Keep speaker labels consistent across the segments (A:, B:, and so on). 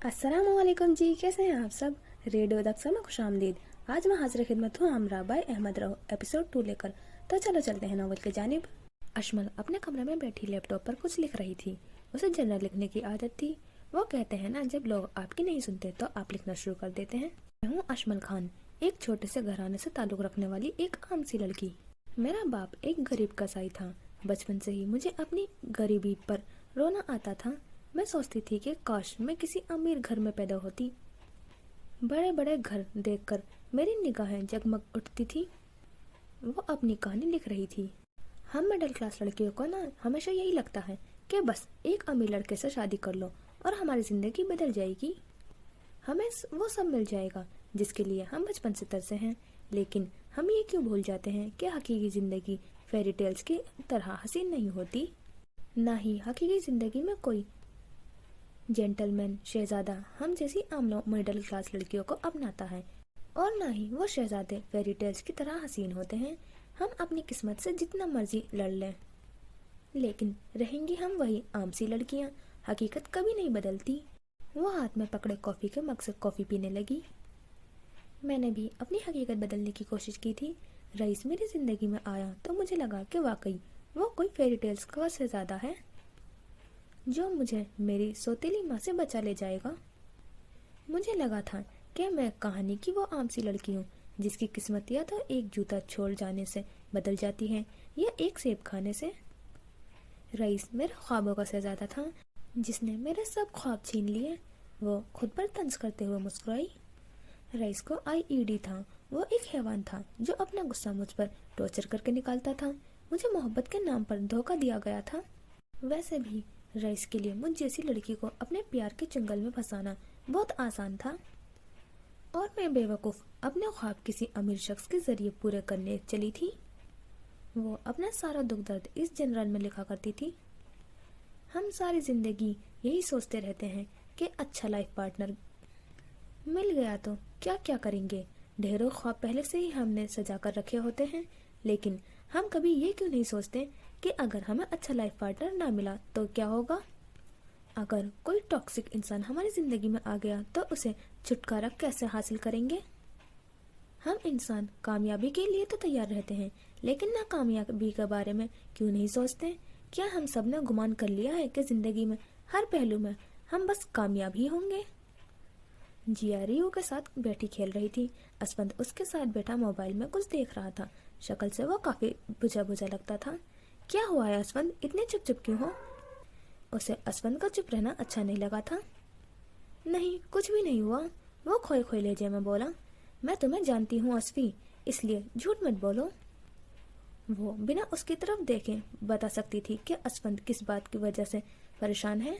A: अस्सलाम वालेकुम जी, कैसे हैं आप सब। रेडियो दक्सा में खुशामदीद। आज मैं हाजिर खिदमत हूँ हमरा बाय अहमद रहो एपिसोड 2 लेकर। तो चलो चलते हैं नॉवल की जानिब। अशमल अपने कमरे में बैठी लैपटॉप पर कुछ लिख रही थी। उसे जर्नल लिखने की आदत थी। वो कहते हैं ना, जब लोग आपकी नहीं सुनते तो आप लिखना शुरू कर देते हैं। मैं हूँ अशमल खान, एक छोटे से घराने से ताल्लुक रखने वाली एक आम सी लड़की। मेरा बाप एक गरीब कसाई था। बचपन से ही मुझे अपनी गरीबी पर रोना आता था। मैं सोचती थी कि काश मैं किसी अमीर घर में पैदा होती। बड़े बड़े घर देखकर मेरी निगाहें जगमग उठती थी। वो अपनी कहानी लिख रही थी। हम मिडिल क्लास लड़कियों को ना हमेशा यही लगता है कि बस एक अमीर लड़के से शादी कर लो और हमारी जिंदगी बदल जाएगी, हमें वो सब मिल जाएगा जिसके लिए हम बचपन से तरसे हैं। लेकिन हम ये क्यों भूल जाते हैं कि हकीकी जिंदगी फेरी टेल्स की तरह हसीन नहीं होती। ना ही हकीकी जिंदगी में कोई जेंटलमैन शहजादा हम जैसी आम मिडिल क्लास लड़कियों को अपनाता है, और ना ही वो शहजादे फेरी टेल्स की तरह हसीन होते हैं। हम अपनी किस्मत से जितना मर्जी लड़ लें, लेकिन रहेंगी हम वही आम सी लड़कियां। हकीकत कभी नहीं बदलती। वो हाथ में पकड़े कॉफी के मग से कॉफी पीने लगी। मैंने भी अपनी हकीकत बदलने की कोशिश की थी। रईस मेरी जिंदगी में आया तो मुझे लगा कि वाकई वो कोई फेरी टेल्स का शहजादा है जो मुझे मेरी सौतेली माँ से बचा ले जाएगा। मुझे लगा था कि मैं कहानी की वो आम सी लड़की हूँ जिसकी किस्मत या तो एक जूता छोड़ जाने से बदल जाती है या एक सेब खाने से। रईस मेरे ख्वाबों का शहजादा था जिसने मेरे सब ख्वाब छीन लिए। वो खुद पर तंज करते हुए मुस्कुराई। रईस को आईईडी था। वो एक हैवान था जो अपना गुस्सा मुझ पर टॉर्चर करके निकालता था। मुझे मोहब्बत के नाम पर धोखा दिया गया था। वैसे भी रईस के लिए मुझ जैसी लड़की को अपने प्यार के चंगल में फंसाना बहुत आसान था, और मैं बेवकूफ़ अपने ख्वाब किसी अमीर शख्स के जरिए पूरे करने चली थी। वो अपना सारा दुख दर्द इस जनरल में लिखा करती थी। हम सारी जिंदगी यही सोचते रहते हैं कि अच्छा लाइफ पार्टनर मिल गया तो क्या क्या करेंगे। ढेरों ख्वाब पहले से ही हमने सजा कर रखे होते हैं, लेकिन हम कभी ये क्यों नहीं सोचते कि अगर हमें अच्छा लाइफ पार्टनर ना मिला तो क्या होगा। अगर कोई टॉक्सिक इंसान हमारी जिंदगी में आ गया तो उसे छुटकारा कैसे हासिल करेंगे। हम इंसान कामयाबी के लिए तो तैयार रहते हैं, लेकिन नाकामयाबी के बारे में क्यों नहीं सोचते। क्या हम सब ने गुमान कर लिया है कि जिंदगी में हर पहलू में हम बस कामयाब ही होंगे। जिया रियो के साथ बैठी खेल रही थी। असवंत उसके साथ बैठा मोबाइल में कुछ देख रहा था। शक्ल से वो काफी बुझा बुझा लगता था। क्या हुआ है असवंत, इतने चुप चुप क्यों हो। उसे असवंत का चुप रहना अच्छा नहीं लगा था। नहीं, कुछ भी नहीं हुआ, वो खोए खोए लहजे में बोला। मैं तुम्हें जानती हूँ असफी, इसलिए झूठ मत बोलो। वो बिना उसकी तरफ देखे बता सकती थी कि असवंत किस बात की वजह से परेशान है।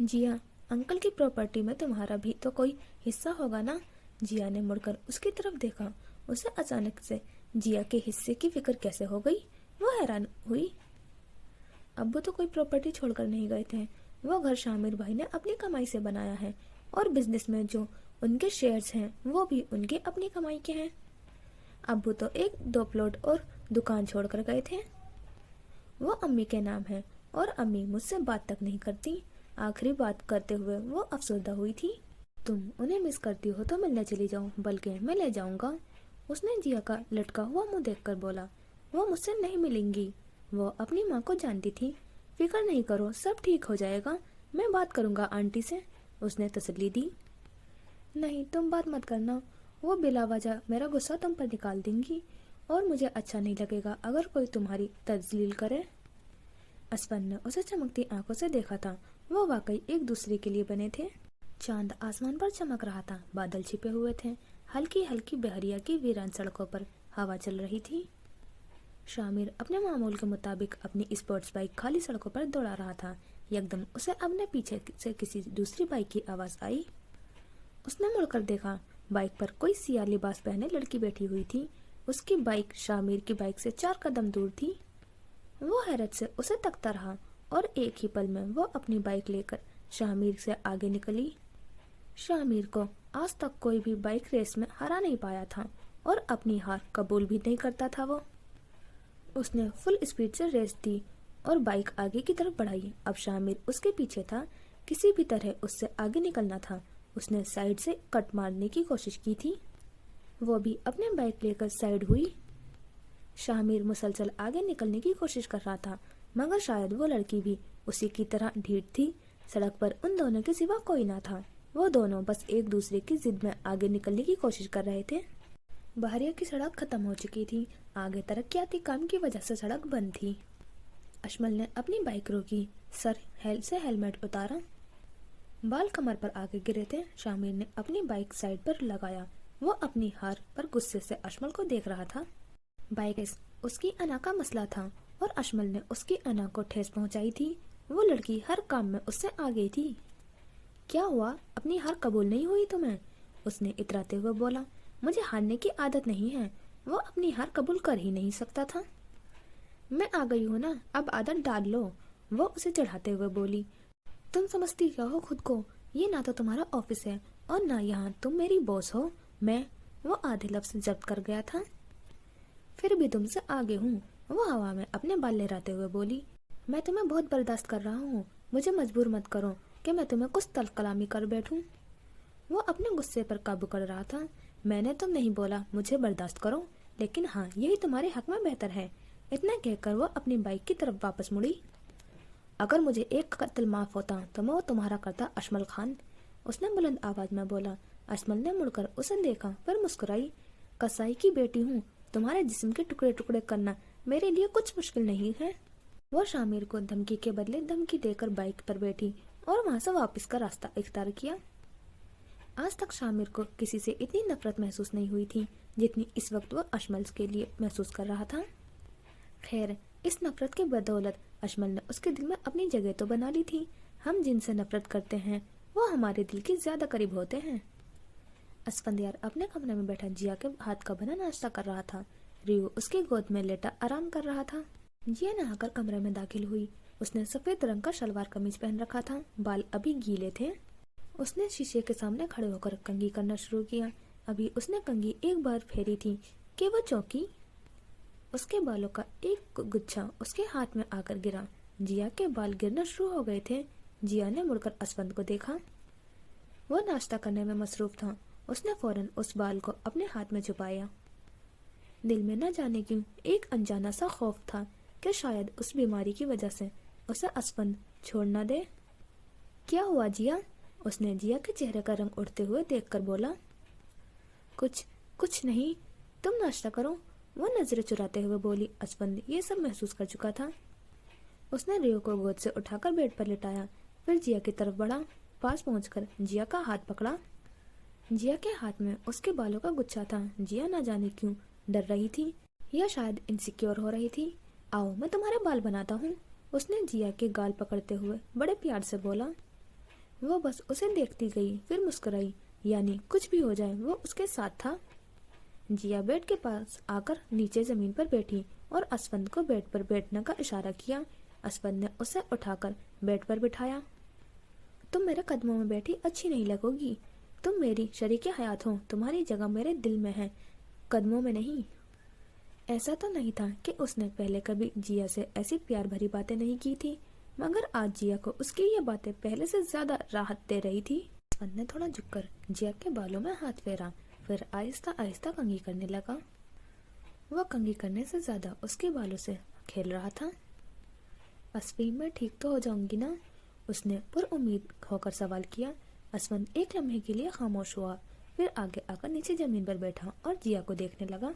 A: जिया, अंकल की प्रॉपर्टी में तुम्हारा भी तो कोई हिस्सा होगा ना। जिया ने मुड़कर उसकी तरफ देखा। उसे अचानक से जिया के हिस्से की फिक्र कैसे हो गई। वो हैरान हुई। अब्बू तो कोई प्रॉपर्टी छोड़कर नहीं गए थे। वो घर शामिर भाई ने अपनी कमाई से बनाया है, और बिजनेस में जो उनके शेयर्स हैं वो भी उनकी अपनी कमाई के हैं। अब्बू तो 1-2 प्लॉट और दुकान छोड़कर गए थे। वो अम्मी के नाम है, और अम्मी मुझसे बात तक नहीं करती। आखिरी बात करते हुए वो अफसरदा हुई थी। तुम उन्हें मिस करती हो तो मिलने चली जाओ, बल्कि मैं ले जाऊंगा। उसने जिया का लटका हुआ मुंह देखकर बोला। वो मुझसे नहीं मिलेंगी। वो अपनी माँ को जानती थी। फिक्र नहीं करो, सब ठीक हो जाएगा, मैं बात करूंगा आंटी से, उसने तसल्ली दी। नहीं, तुम बात मत करना। वो बिला वजह मेरा गुस्सा तुम पर निकाल देंगी, और मुझे अच्छा नहीं लगेगा अगर कोई तुम्हारी तजलील करे। असफन ने उसे चमकती आंखों से देखा था। वो वाकई एक दूसरे के लिए बने थे। चांद आसमान पर चमक रहा था। बादल छिपे हुए थे। हल्की हल्की बहरिया की वीरान सड़कों पर हवा चल रही थी। शामिर अपने मामूल के मुताबिक अपनी स्पोर्ट्स बाइक खाली सड़कों पर दौड़ा रहा था। एकदम उसे अपने पीछे से किसी दूसरी बाइक की आवाज आई। उसने मुड़कर देखा। बाइक पर कोई सियाह लिबास पहने लड़की बैठी हुई थी। उसकी बाइक शामिर की बाइक से 4 कदम दूर थी। वो हैरत से उसे तकता रहा, और एक ही पल में वो अपनी बाइक लेकर शामिर से आगे निकली। शामिर को आज तक कोई भी बाइक रेस में हरा नहीं पाया था, और अपनी हार कबूल भी नहीं करता था। वो उसने फुल स्पीड से रेस दी और बाइक आगे की तरफ बढ़ाई। अब शामिर उसके पीछे था। किसी भी तरह उससे आगे निकलना था। उसने साइड से कट मारने की कोशिश की थी। वो भी अपने बाइक लेकर साइड हुई। शामिर मुसलसल आगे निकलने की कोशिश कर रहा था, मगर शायद वो लड़की भी उसी की तरह ढीठ थी। सड़क पर उन दोनों के सिवा कोई ना था। वो दोनों बस एक दूसरे की जिद में आगे निकलने की कोशिश कर रहे थे। बहरिया की सड़क खत्म हो चुकी थी। आगे तरक्याती काम की वजह से सड़क बंद थी। अशमल ने अपनी बाइक रोकी, सर से हेलमेट उतारा। बाल कमर पर आगे गिरे थे। शामिर ने अपनी बाइक साइड पर लगाया। वो अपनी हार पर गुस्से से अशमल को देख रहा था। बाइक उसकी अना का मसला था और अशमल ने उसकी अना को ठेस पहुंचाई थी। वो लड़की हर काम में उससे आगे थी। क्या हुआ, अपनी हार कबूल नहीं हुई तुम्हें? उसने इतराते हुए बोला। मुझे हारने की आदत नहीं है। वो अपनी हार कबूल कर ही नहीं सकता था। मैं आ गई हूँ ना, अब आदत डाल लो, वो उसे चढ़ाते हुए बोली। तुम समझती क्या हो खुद को? ये ना तो तुम्हारा ऑफिस है और ना यहाँ तुम मेरी बॉस हो। वो आधे लफ्ज जब्त कर गया था। फिर भी तुमसे आगे हूँ, वो हवा में अपने बाल लहराते हुए बोली। मैं तुम्हें बहुत बर्दाश्त कर रहा हूँ, मुझे मजबूर मत करो कि मैं तुम्हें कुछ तलकलामी कर बैठूं। वो अपने गुस्से पर काबू कर रहा था। मैंने तो नहीं बोला मुझे बर्दाश्त करो, लेकिन हाँ, यही तुम्हारे हक में बेहतर है। इतना कहकर वो अपनी बाइक की तरफ वापस मुड़ी। अगर मुझे एक कत्ल माफ होता तो मैं वो तुम्हारा करता, अशमल खान, उसने बुलंद आवाज में बोला। अशमल ने मुड़कर उसे देखा, फिर मुस्कुराई। कसाई की बेटी हूँ, तुम्हारे जिस्म के टुकड़े टुकड़े करना मेरे लिए कुछ मुश्किल नहीं है। वो शामिर को धमकी के बदले धमकी देकर बाइक पर बैठी और वहां से वापस का रास्ता इख्तियार किया। आज तक शामिर को किसी से इतनी नफरत महसूस नहीं हुई थी जितनी इस वक्त वो अशमल के लिए महसूस कर रहा था। खैर, इस नफरत के बदौलत अशमल ने उसके दिल में अपनी जगह तो बना ली थी। हम जिनसे नफरत करते हैं वो हमारे दिल के ज्यादा करीब होते हैं। असफंदियार अपने कमरे में बैठा जिया के हाथ का बना नाश्ता कर रहा था। रियो उसकी गोद में लेटा आराम कर रहा था। जिया नहाकर कमरे में दाखिल हुई। उसने सफेद रंग का शलवार कमीज पहन रखा था, बाल अभी गीले थे। उसने शीशे के सामने खड़े होकर कंघी करना शुरू किया। अभी उसने कंघी एक बार फेरी थी कि वो चौंकी। उसके बालों का एक गुच्छा उसके हाथ में आकर गिरा। जिया के बाल गिरना शुरू हो गए थे। जिया ने मुड़कर असफंद को देखा। वो नाश्ता करने में मसरूफ था। उसने फौरन उस बाल को अपने हाथ में छुपाया। दिल में न जाने क्यों एक अनजाना सा खौफ था कि शायद उस बीमारी की वजह से उसे असफंद छोड़ न दे। क्या हुआ जिया? उसने जिया के चेहरे का रंग उड़ते हुए देखकर बोला। कुछ नहीं, तुम नाश्ता करो, वो नजरें चुराते हुए बोली। असफंद ये सब महसूस कर चुका था। उसने रियो को गोद से उठाकर बेड पर लिटाया, फिर जिया की तरफ बढ़ा। पास पहुंचकर जिया का हाथ पकड़ा। जिया के हाथ में उसके बालों का गुच्छा था। जिया न जाने क्यों डर रही थी या शायद इनसिक्योर हो रही थी। आओ, मैं तुम्हारे बाल बनाता हूँ, उसने जिया के गाल पकड़ते हुए बड़े प्यार से बोला। वो बस उसे देखती गई, फिर मुस्कुराई। यानी कुछ भी हो जाए वो उसके साथ था। जिया बेड के पास आकर नीचे जमीन पर बैठी और असफंद को बेड पर बैठने का इशारा किया। असफंद ने उसे उठाकर बेड पर बिठाया। तुम मेरे कदमों में बैठी अच्छी नहीं लगोगी। तुम मेरी शरीके हयात हो, तुम्हारी जगह मेरे दिल में है, कदमों में नहीं। ऐसा तो नहीं था कि उसने पहले कभी जिया से ऐसी प्यार भरी बातें नहीं की थी, मगर आज जिया को उसकी ये बातें पहले से ज्यादा राहत दे रही थी। असफंद ने थोड़ा झुककर जिया के बालों में हाथ फेरा, फिर आहिस्ता आहिस्ता कंघी करने लगा। वह कंघी करने से ज्यादा उसके बालों से खेल रहा था। असफी, मैं ठीक तो हो जाऊंगी ना? उसने पुरउम्मीद होकर सवाल किया। असफंद एक लम्हे के लिए खामोश हुआ, फिर आगे आकर नीचे जमीन पर बैठा और जिया को देखने लगा।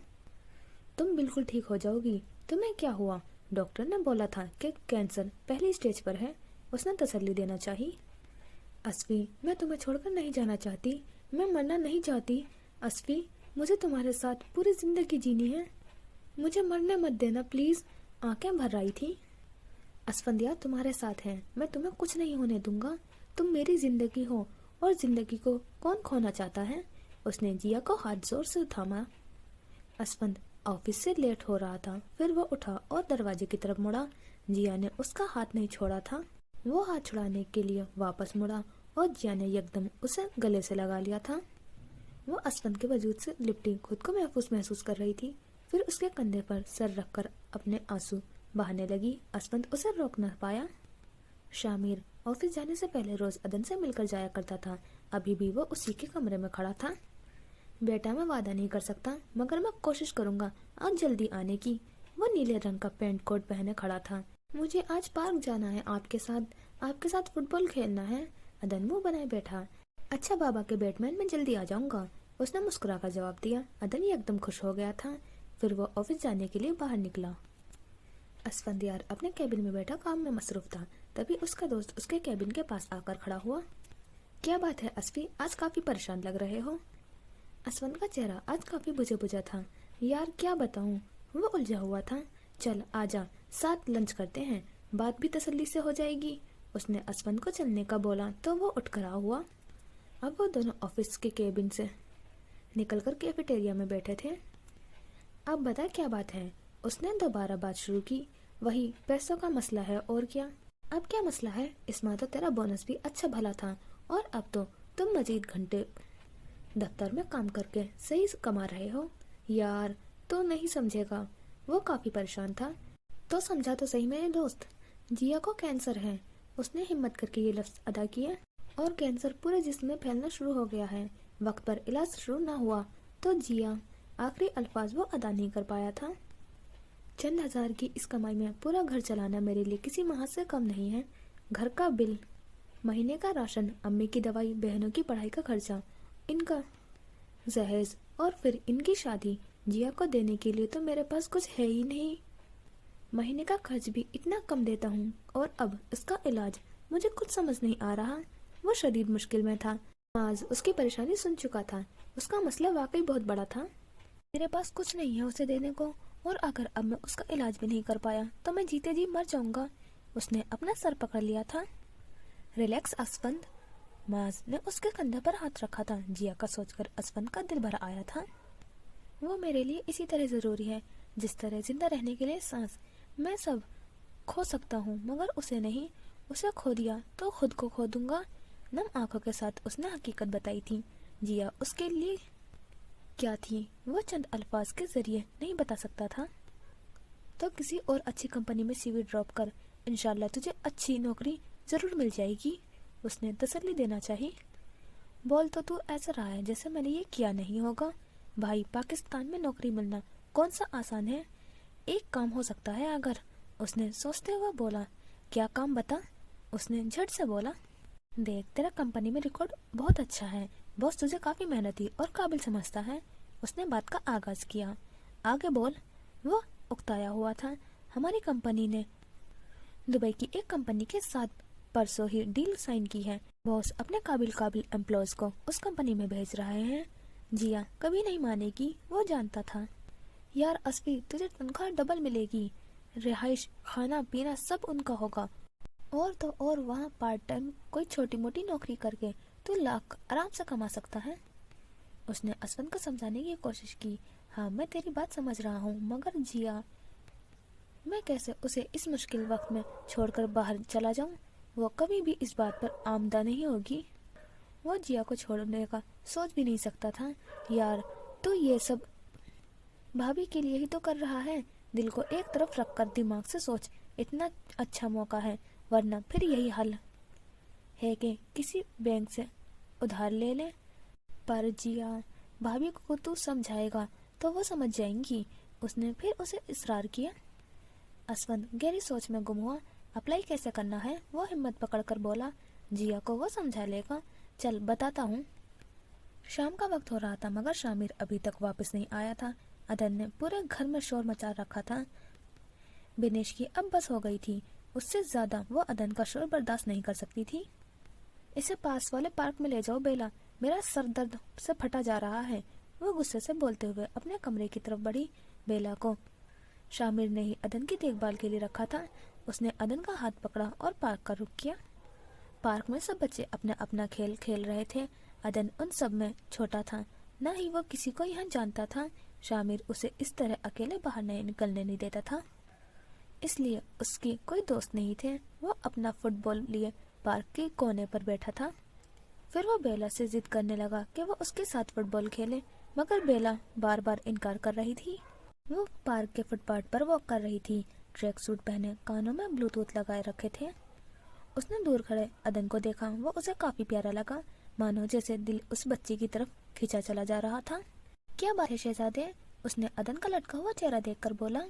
A: तुम बिल्कुल ठीक हो जाओगी। तुम्हें क्या हुआ? डॉक्टर ने बोला था कि कैंसर पहली स्टेज पर है, उसने तसल्ली देना चाहिए। असफी, मैं तुम्हें छोड़कर नहीं जाना चाहती, मैं मरना नहीं चाहती। असफी, मुझे तुम्हारे साथ पूरी जिंदगी जीनी है, मुझे मरने मत देना प्लीज। आंखें भर आई थी। असफंदिया तुम्हारे साथ है, मैं तुम्हें कुछ नहीं होने दूंगा। तुम मेरी जिंदगी हो और जिंदगी को कौन खोना चाहता है? उसने जिया को हाथ जोर से थामा। असफंद ऑफिस से लेट हो रहा था, फिर वो उठा और दरवाजे की तरफ मुड़ा। जिया ने उसका हाथ नहीं छोड़ा था। वो हाथ छुड़ाने के लिए वापस मुड़ा और जिया ने एकदम उसे गले से लगा लिया था। वो असफंद के वजूद से लिपटी खुद को महसूस कर रही थी, फिर उसके कंधे पर सर रखकर अपने आंसू बहाने लगी। असफंद उसे रोक न पाया। शामिर ऑफिस जाने से पहले रोज अदन से मिलकर जाया करता था। अभी भी वो उसी के कमरे में खड़ा था। बेटा, मैं वादा नहीं कर सकता, मगर मैं कोशिश करूंगा आज जल्दी आने की। वो नीले रंग का पैंट कोट पहने खड़ा था। मुझे आज पार्क जाना है, आपके साथ फुटबॉल खेलना है। अदन मुंह बनाए बैठा। अच्छा बाबा के बैटमैन, मैं जल्दी आ जाऊंगा, उसने मुस्कुरा कर जवाब दिया। अदन एकदम खुश हो गया था। फिर वो ऑफिस जाने के लिए बाहर निकला। असफंदियार अपने कैबिन में बैठा काम में मसरूफ था। तभी उसका दोस्त उसके कैबिन के पास आकर खड़ा हुआ। क्या बात है असफी, आज काफी परेशान लग रहे हो? असफंद का चेहरा आज काफी बुझा बुझा था। यार क्या बताऊं, वो उलझा हुआ था। चल आजा, साथ लंच करते हैं, बात भी तसल्ली से हो जाएगी। उसने असफंद को चलने का बोला तो वो उठ खड़ा हुआ। अब वो दोनों ऑफिस के कैबिन से निकलकर कैफेटेरिया में बैठे थे। अब बता क्या बात है, उसने दोबारा बात शुरू की। वही पैसों का मसला है, और क्या? अब क्या मसला है? इस माह तो तेरा बोनस भी अच्छा भला था, और अब तो तुम मजीद घंटे दफ्तर में काम करके सही कमा रहे हो। यार तो नहीं समझेगा। वो काफी परेशान था। तो समझा तो सही मेरे दोस्त, जिया को कैंसर है। उसने हिम्मत करके ये लफ्ज अदा किया। और कैंसर पूरे जिस्म में फैलना शुरू हो गया है। वक्त पर इलाज शुरू ना हुआ तो जिया, आखिरी अल्फाज वो अदा नहीं कर पाया था। चंद हजार की इस कमाई में पूरा घर चलाना मेरे लिए किसी माह से कम नहीं है। घर का बिल, महीने का राशन, अम्मी की दवाई, बहनों की पढ़ाई का खर्चा, इनका जहेज और फिर इनकी शादी। जिया को देने के लिए तो मेरे पास कुछ है ही नहीं। महीने का खर्च भी इतना कम देता हूँ, और अब इसका इलाज। मुझे कुछ समझ नहीं आ रहा। वो शदीद मुश्किल में था। आज उसकी परेशानी सुन चुका था। उसका मसला वाकई बहुत बड़ा था। मेरे पास कुछ नहीं है उसे देने को, और अगर अब मैं उसका इलाज भी नहीं कर पाया तो मैं जीते जी मर जाऊंगा। उसने अपना सर पकड़ लिया था। रिलैक्स असफंद। माज ने उसके कंधे पर हाथ रखा था। जिया का सोचकर असफंद का दिल भर आया था। वो मेरे लिए इसी तरह जरूरी है जिस तरह जिंदा रहने के लिए सांस। मैं सब खो सकता हूँ मगर उसे नहीं। उसे खो दिया तो खुद को खो दूंगा। नम आंखों के साथ उसने हकीकत बताई थी। जिया उसके लिए क्या थी वो चंद अल्फाज के जरिए नहीं बता सकता था। तो किसी और अच्छी कंपनी में सीवी ड्रॉप कर, इंशाल्लाह तुझे अच्छी नौकरी जरूर मिल जाएगी। उसने तसल्ली देना चाहिए। बोल तो तू ऐसा रहा है जैसे मैंने ये किया नहीं होगा। भाई, पाकिस्तान में नौकरी मिलना कौन सा आसान है? एक काम हो सकता है अगर। उसने सोचते हुए बोला। क्या काम बता? उसने झट से बोला। देख, तेरा कंपनी में रिकॉर्ड बहुत अच्छा है। बॉस तुझे काफी मेहनती और काबिल समझता है। उसने बात का आगाज किया। आगे बोल। वो उकताया हुआ था। हमारी कंपनी ने दुबई की एक कंपनी के साथ परसों ही डील साइन की है। बॉस अपने काबिल एम्प्लॉयज को उस कंपनी में भेज रहे हैं। जिया कभी नहीं मानेगी, वो जानता था। यार असफी, तुझे तनख्वाह डबल मिलेगी। रिहाइश, खाना पीना सब उनका होगा। और तो और वहाँ पार्ट टाइम कोई छोटी मोटी नौकरी करके तू लाख आराम से कमा सकता है। उसने असफंद को समझाने की कोशिश की। हाँ, मैं तेरी बात समझ रहा हूँ, मगर जिया, मैं कैसे उसे इस मुश्किल वक्त में छोड़कर बाहर चला जाऊँ? वो कभी भी इस बात पर आमदा नहीं होगी। वो जिया को छोड़ने का सोच भी नहीं सकता था। यार तू ये सब भाभी के लिए ही तो कर रहा है। दिल को एक तरफ रखकर दिमाग से सोच। इतना अच्छा मौका है, वरना फिर यही हल है कि किसी बैंक से उधार ले ले। पर जिया, भाभी को तू समझाएगा तो वो समझ जाएंगी। उसने फिर उसे इसरार किया। असफंद गहरी सोच में गुम हुआ। अप्लाई कैसे करना है? वो हिम्मत पकड़कर बोला। जिया को वो समझा लेगा। चल बताता हूँ। शाम का वक्त हो रहा था मगर शामिर अभी तक वापस नहीं आया था। अदन ने पूरे घर में शोर मचा रखा था। बिनेश की अब बस हो गई थी। उससे ज्यादा वो अदन का शोर बर्दाश्त नहीं कर सकती थी। इसे पास वाले पार्क में ले जाओ बेला, मेरा सर दर्द से फटा जा रहा है। वो गुस्से से बोलते हुए अपने कमरे की तरफ बढ़ी। बेला को शामिर ने ही अदन की देखभाल के लिए रखा था। उसने अदन का हाथ पकड़ा और पार्क का रुख किया। पार्क में सब बच्चे अपना अपना खेल खेल रहे थे। अदन उन सब में छोटा था, न ही वो किसी को यहाँ जानता था। शामिर उसे इस तरह अकेले बाहर नहीं निकलने नहीं देता था, इसलिए उसकी कोई दोस्त नहीं थे। वो अपना फुटबॉल लिए पार्क के कोने पर बैठा था। फिर वो बेला से जिद करने लगा कि वो उसके साथ फुटबॉल खेले, मगर बेला बार बार इनकार कर रही थी। वो पार्क के फुटपाथ पर वॉक कर रही थी। ट्रैक सूट पहने, कानों में ब्लूटूथ लगाए रखे थे उसने दूर खड़े अदन को देखा। वो उसे काफी प्यारा लगा, मानो जैसे दिल उस बच्चे की तरफ खींचा चला जा रहा था। क्या बात है शहजादे? उसने अदन का लटका हुआ चेहरा देखकर बोला।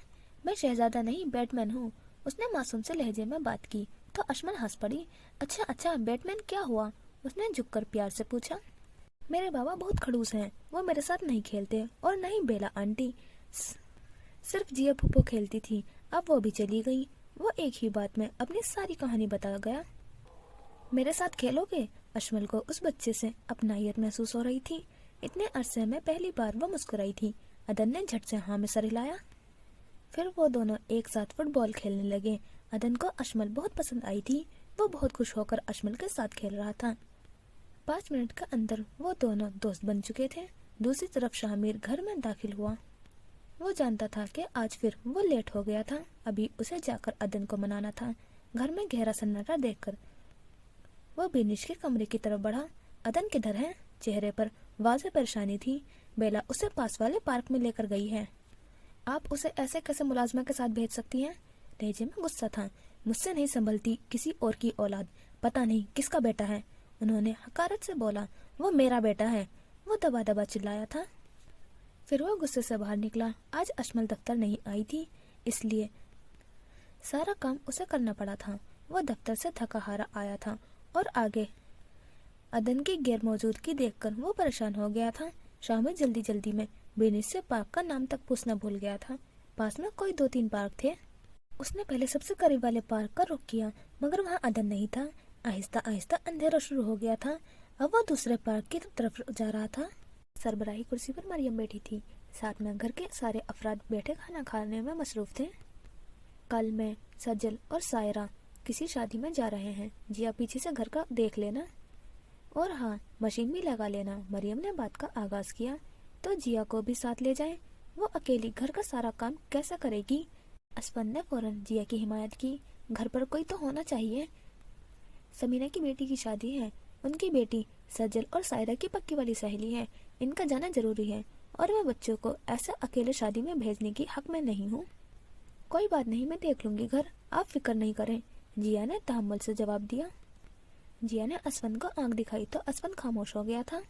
A: मैं शहजादा नहीं, बैटमैन हूँ, उसने मासूम से लहजे में बात की। तो अशमल हंस पड़ी। अच्छा अच्छा, बैटमैन क्या हुआ? उसने झुककर प्यार से पूछा। मेरे बाबा बहुत खड़ूस हैं, वो मेरे साथ नहीं खेलते, और नहीं बेला आंटी, सिर्फ जिया फूफो खेलती थी, अब वो भी चली गई। वो एक ही बात में अपनी सारी कहानी बता गया। मेरे साथ खेलोगे? अशमल को उस बच्चे से अपनायत महसूस हो रही थी। इतने अरसे में पहली बार वो मुस्कुराई थी। अदन ने झट से हाँ में सर हिलाया। फिर वो दोनों एक साथ फुटबॉल खेलने लगे। अदन को अशमल बहुत पसंद आई थी। वो बहुत खुश होकर अशमल के साथ खेल रहा था। 5 मिनट के अंदर वो दोनों दोस्त बन चुके थे। दूसरी तरफ शामिर घर में दाखिल हुआ। वो जानता था कि आज फिर वो लेट हो गया था। अभी उसे जाकर अदन को मनाना था। घर में गहरा सन्नाटा देखकर वो बेनिश के कमरे की तरफ बढ़ा। अदन किधर है? चेहरे पर वाज़ेह परेशानी थी। बेला उसे पास वाले पार्क में लेकर गई है। आप उसे ऐसे कैसे मुलाजमा के साथ भेज सकती हैं? लहजे में गुस्सा था। मुझसे नहीं संभलती किसी और की औलाद, पता नहीं किसका बेटा है। उन्होंने हकारत से बोला। वो मेरा बेटा है, वो दबा दबा चिल्लाया था। फिर वो गुस्से से बाहर निकला। आज अशमल दफ्तर नहीं आई थी, इसलिए सारा काम उसे करना पड़ा था। वो दफ्तर से थका हारा आया था और आगे अदन की गैर मौजूदगी देखकर वो परेशान हो गया था। शामिर जल्दी जल्दी में बेनिस से पार्क का नाम तक पूछना भूल गया था। पास में कोई 2-3 पार्क थे। उसने पहले सबसे करीब वाले पार्क का रुख किया, मगर वहाँ अदन नहीं था। आहिस्ता आहिस्ता अंधेरा शुरू हो गया था। अब वो दूसरे पार्क की तरफ जा रहा था। सरबराही कुर्सी पर मरियम बैठी थी। साथ में घर के सारे अफराद बैठे खाना खाने में मसरूफ थे। कल मैं, सज्जल और सायरा किसी शादी में जा रहे हैं। जिया पीछे से घर का देख लेना, और हाँ, मशीन भी लगा लेना। मरियम ने बात का आगाज किया। तो जिया को भी साथ ले जाएं, वो अकेली घर का सारा काम कैसे करेगी? असफन ने फौरन जिया की हिमायत की। घर पर कोई तो होना चाहिए। समीना की बेटी की शादी है, उनकी बेटी सज्जल और सायरा की पक्की वाली सहेली है। इनका जाना जरूरी है, और मैं बच्चों को ऐसे अकेले शादी में भेजने की हक में नहीं हूँ। कोई बात नहीं, मैं देख लूंगी घर, आप फिक्र नहीं करें, जिया ने तहम्मुल से जवाब दिया। जिया ने असफन को आंख दिखाई तो असफन खामोश हो गया था।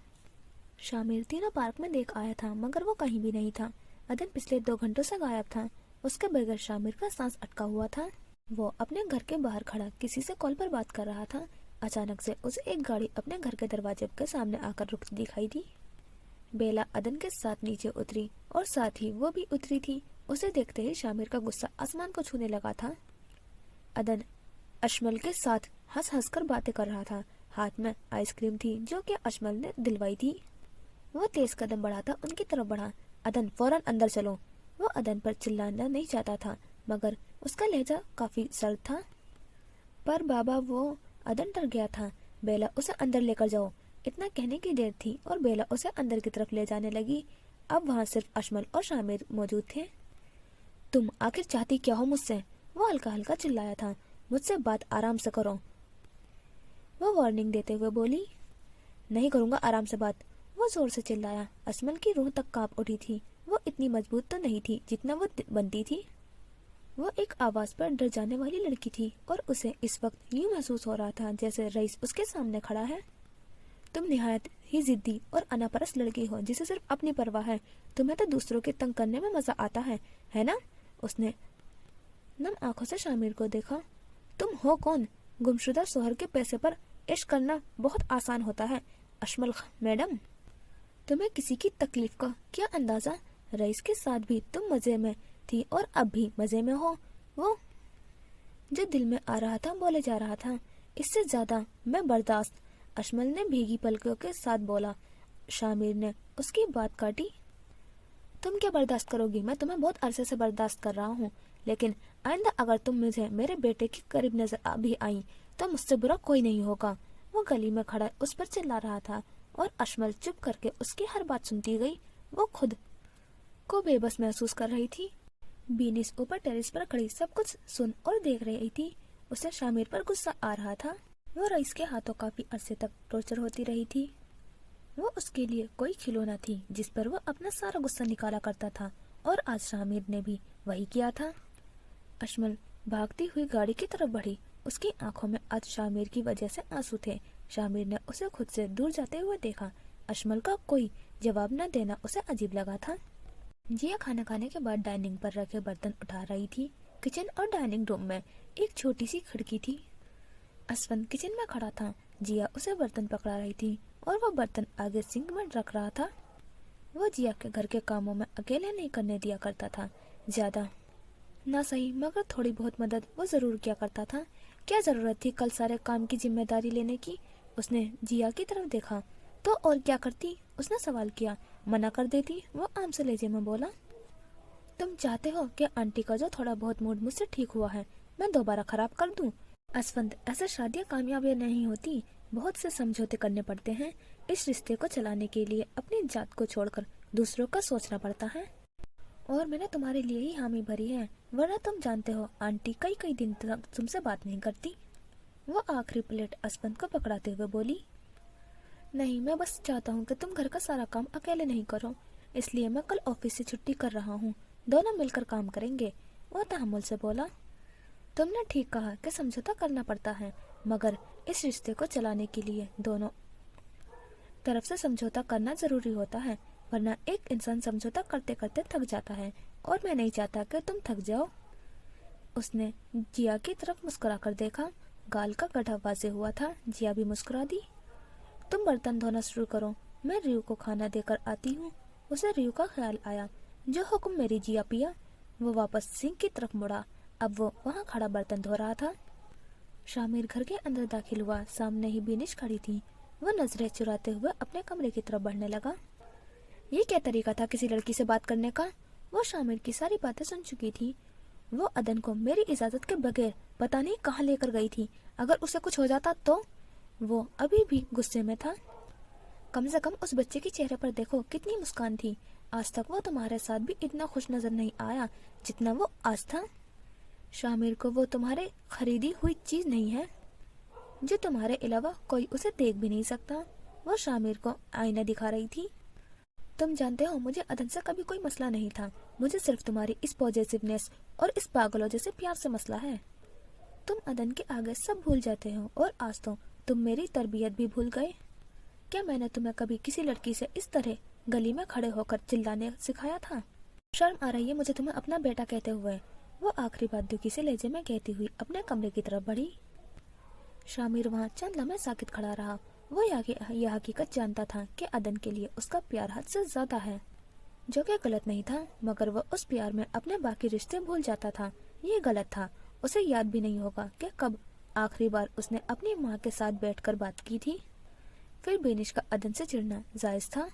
A: शामिर तीनों पार्क में देख आया था, मगर वो कहीं भी नहीं था। अदन पिछले 2 घंटों से गायब था। उसके बगैर शामिर का सांस अटका हुआ था। वो अपने घर के बाहर खड़ा किसी से कॉल पर बात कर रहा था। अचानक से उसे एक गाड़ी अपने घर के दरवाजे के सामने आकर रुकती दिखाई दी। बेला अदन के साथ नीचे उतरी और साथ ही वो भी उतरी थी। उसे देखते ही शामिर का गुस्सा आसमान को छूने लगा था। अदन अशमल के साथ हंस हंस कर बातें कर रहा था। हाथ में आइसक्रीम थी जो कि अशमल ने दिलवाई थी। वो तेज कदम बढ़ाता उनकी तरफ बढ़ा। अदन, फौरन अंदर चलो। वो अदन पर चिल्लाना नहीं चाहता था, मगर उसका लहजा काफी सर्द था। पर बाबा, वो अदन डर गया था। बेला, उसे अंदर लेकर जाओ। इतना कहने की देर थी और बेला उसे अंदर की तरफ ले जाने लगी। अब वहाँ सिर्फ अशमल और शामिर मौजूद थे। तुम आखिर चाहती क्या हो मुझसे? वो हल्का हल्का चिल्लाया था। मुझसे बात आराम से करो, वो वार्निंग देते हुए बोली। नहीं करूंगा आराम से बात, वो जोर से चिल्लाया। अशमल की रूह तक कांप उठी थी। वो इतनी मजबूत तो नहीं थी जितना वो बनती थी। वो एक आवाज पर डर जाने वाली लड़की थी और उसे इस वक्त यूं महसूस हो रहा था जैसे रईस उसके सामने खड़ा है। तुम निहायत ही जिद्दी और अनापरस्त लड़की हो जिसे सिर्फ अपनी परवाह है। तुम्हें तो दूसरों के तंग करने में मजा आता है ना? उसने नम आंखों से शामिर को देखा। तुम हो कौन? गुमशुदा सोहर के पैसे पर इश्क करना बहुत आसान होता है अशमल मैडम। तुम्हें किसी की तकलीफ का क्या अंदाजा? रईस के साथ भी तुम मजे में थी और अब भी मजे में हो। वो जो दिल में आ रहा था बोले जा रहा था। इससे ज्यादा मैं बर्दाश्त, अशमल ने भीगी पलकों के साथ बोला। शामिर ने उसकी बात काटी। तुम क्या बर्दाश्त करोगी? मैं तुम्हें बहुत अरसे से बर्दाश्त कर रहा हूँ, लेकिन आइंदा अगर तुम मुझे मेरे बेटे के करीब नजर भी आई तो मुझसे बुरा कोई नहीं होगा। वो गली में खड़ा उस पर चिल्ला रहा था और अशमल चुप करके उसकी हर बात सुनती गई। वो खुद को बेबस महसूस कर रही थी। बीनिस ऊपर टेरेस पर खड़ी सब कुछ सुन और देख रही थी। उसे शामिर पर गुस्सा आ रहा था। वो रईस के हाथों काफी अरसे तक टॉर्चर होती रही थी। वो उसके लिए कोई खिलौना थी जिस पर वो अपना सारा गुस्सा निकाला करता था, और आज शामिर ने भी वही किया था। अशमल भागती हुई गाड़ी की तरफ बढ़ी اس کی آنکھوں میں آج شامیر کی وجہ سے آنسو تھے۔ شامیر نے اسے خود سے دور جاتے ہوئے دیکھا۔ اشمل کا کوئی جواب نہ دینا اسے عجیب لگا تھا۔ جیا کھانا کھانے کے بعد ڈائننگ پر رکھے برتن اٹھا رہی تھی۔ کچن اور ڈائننگ روم میں ایک چھوٹی سی کھڑکی تھی۔ اسفند کچن میں کھڑا تھا۔ جیا اسے برتن پکڑا رہی تھی اور وہ برتن آگے سنک میں رکھ رہا تھا۔ وہ جیا کے گھر کے کاموں میں اکیلے نہیں کرنے دیا کرتا تھا، زیادہ نہ صحیح مگر تھوڑی بہت مدد وہ ضرور کیا کرتا تھا۔ کیا ضرورت تھی کل سارے کام کی ذمہ داری لینے کی؟ اس نے جیا کی طرف دیکھا تو اور کیا کرتی؟ اس نے سوال کیا۔ منع کر دیتی، وہ عام سے لہجے میں بولا۔ تم چاہتے ہو کہ آنٹی کا جو تھوڑا بہت موڈ مجھ سے ٹھیک ہوا ہے میں دوبارہ خراب کر دوں؟ اسفند، ایسے شادیاں کامیاب نہیں ہوتی، بہت سے سمجھوتے کرنے پڑتے ہیں۔ اس رشتے کو چلانے کے لیے اپنی ذات کو چھوڑ کر دوسروں کا سوچنا پڑتا ہے، اور میں نے تمہارے لیے ہی حامی بھری ہے، ورنہ تم جانتے ہو آنٹی کئی دن تک تم سے بات نہیں کرتی۔ وہ آخری پلیٹ اسفند کو پکڑاتے ہوئے بولی۔ نہیں، میں بس چاہتا ہوں کہ تم گھر کا سارا کام اکیلے نہیں کرو، اس لیے میں کل آفس سے چھٹی کر رہا ہوں، دونوں مل کر کام کریں گے۔ وہ تحمل سے بولا۔ تم نے ٹھیک کہا کہ سمجھوتا کرنا پڑتا ہے، مگر اس رشتے کو چلانے کے لیے دونوں طرف سے سمجھوتا کرنا ضروری ہوتا ہے، ورنہ ایک انسان سمجھوتا کرتے کرتے تھک جاتا ہے، اور میں نہیں چاہتا کہ تم تھک جاؤ۔ اس نے جیا کی طرف مسکرا کر دیکھا۔ گال کا گڑھا واضح ہوا تھا۔ جیا بھی مسکرا دی۔ تم برتن دھونا شروع کرو، میں ریو کو کھانا دے کر آتی ہوں۔ اسے ریو کا خیال آیا۔ جو حکم میری جیا پیا۔ وہ واپس سنک کی طرف مڑا۔ اب وہ وہاں کھڑا برتن دھو رہا تھا۔ شامیر گھر کے اندر داخل ہوا۔ سامنے ہی بینش کھڑی تھی۔ وہ نظریں چراتے ہوئے اپنے کمرے کی طرف بڑھنے لگا۔ یہ کیا طریقہ تھا کسی لڑکی سے بات کرنے کا؟ وہ شامیر کی ساری باتیں سن چکی تھی۔ وہ عدن کو میری اجازت کے بغیر پتہ نہیں کہاں لے کر گئی تھی، اگر اسے کچھ ہو جاتا تو؟ وہ ابھی بھی غصے میں تھا۔ کم سے کم اس بچے کے چہرے پر دیکھو کتنی مسکان تھی۔ آج تک وہ تمہارے ساتھ بھی اتنا خوش نظر نہیں آیا جتنا وہ آج تھا۔ شامیر کو وہ تمہارے خریدی ہوئی چیز نہیں ہے جو تمہارے علاوہ کوئی اسے دیکھ بھی نہیں سکتا۔ وہ شامیر کو آئینہ دکھا رہی تھی۔ تم جانتے ہو مجھے عدن سے کبھی کوئی مسئلہ نہیں تھا، مجھے صرف تمہاری اس پوزیسونیس اور اس پاگلوں جیسے پیار سے مسئلہ ہے۔ تم عدن کے آگے سب بھول جاتے ہو، اور آج تو تم میری تربیت بھی بھول گئے۔ کیا میں نے تمہیں کبھی کسی لڑکی سے اس طرح گلی میں کھڑے ہو کر چلانے سکھایا تھا؟ شرم آ رہی ہے مجھے تمہیں اپنا بیٹا کہتے ہوئے۔ وہ آخری بات دکھی سے لہجے میں کہتی ہوئی اپنے کمرے کی طرف بڑھی۔ شامیر وہاں چند لمحے ساکت کھڑا رہا۔ وہ یہ حقیقت جانتا تھا کہ عدن کے لیے اس کا پیار حد سے زیادہ ہے، جو کہ غلط نہیں تھا، مگر وہ اس پیار میں اپنے باقی رشتے بھول جاتا تھا۔ یہ غلط تھا۔ اسے یاد بھی نہیں ہوگا کہ کب آخری بار اس نے اپنی ماں کے ساتھ بیٹھ کر بات کی تھی۔ پھر بینش کا عدن سے چڑھنا جائز تھا۔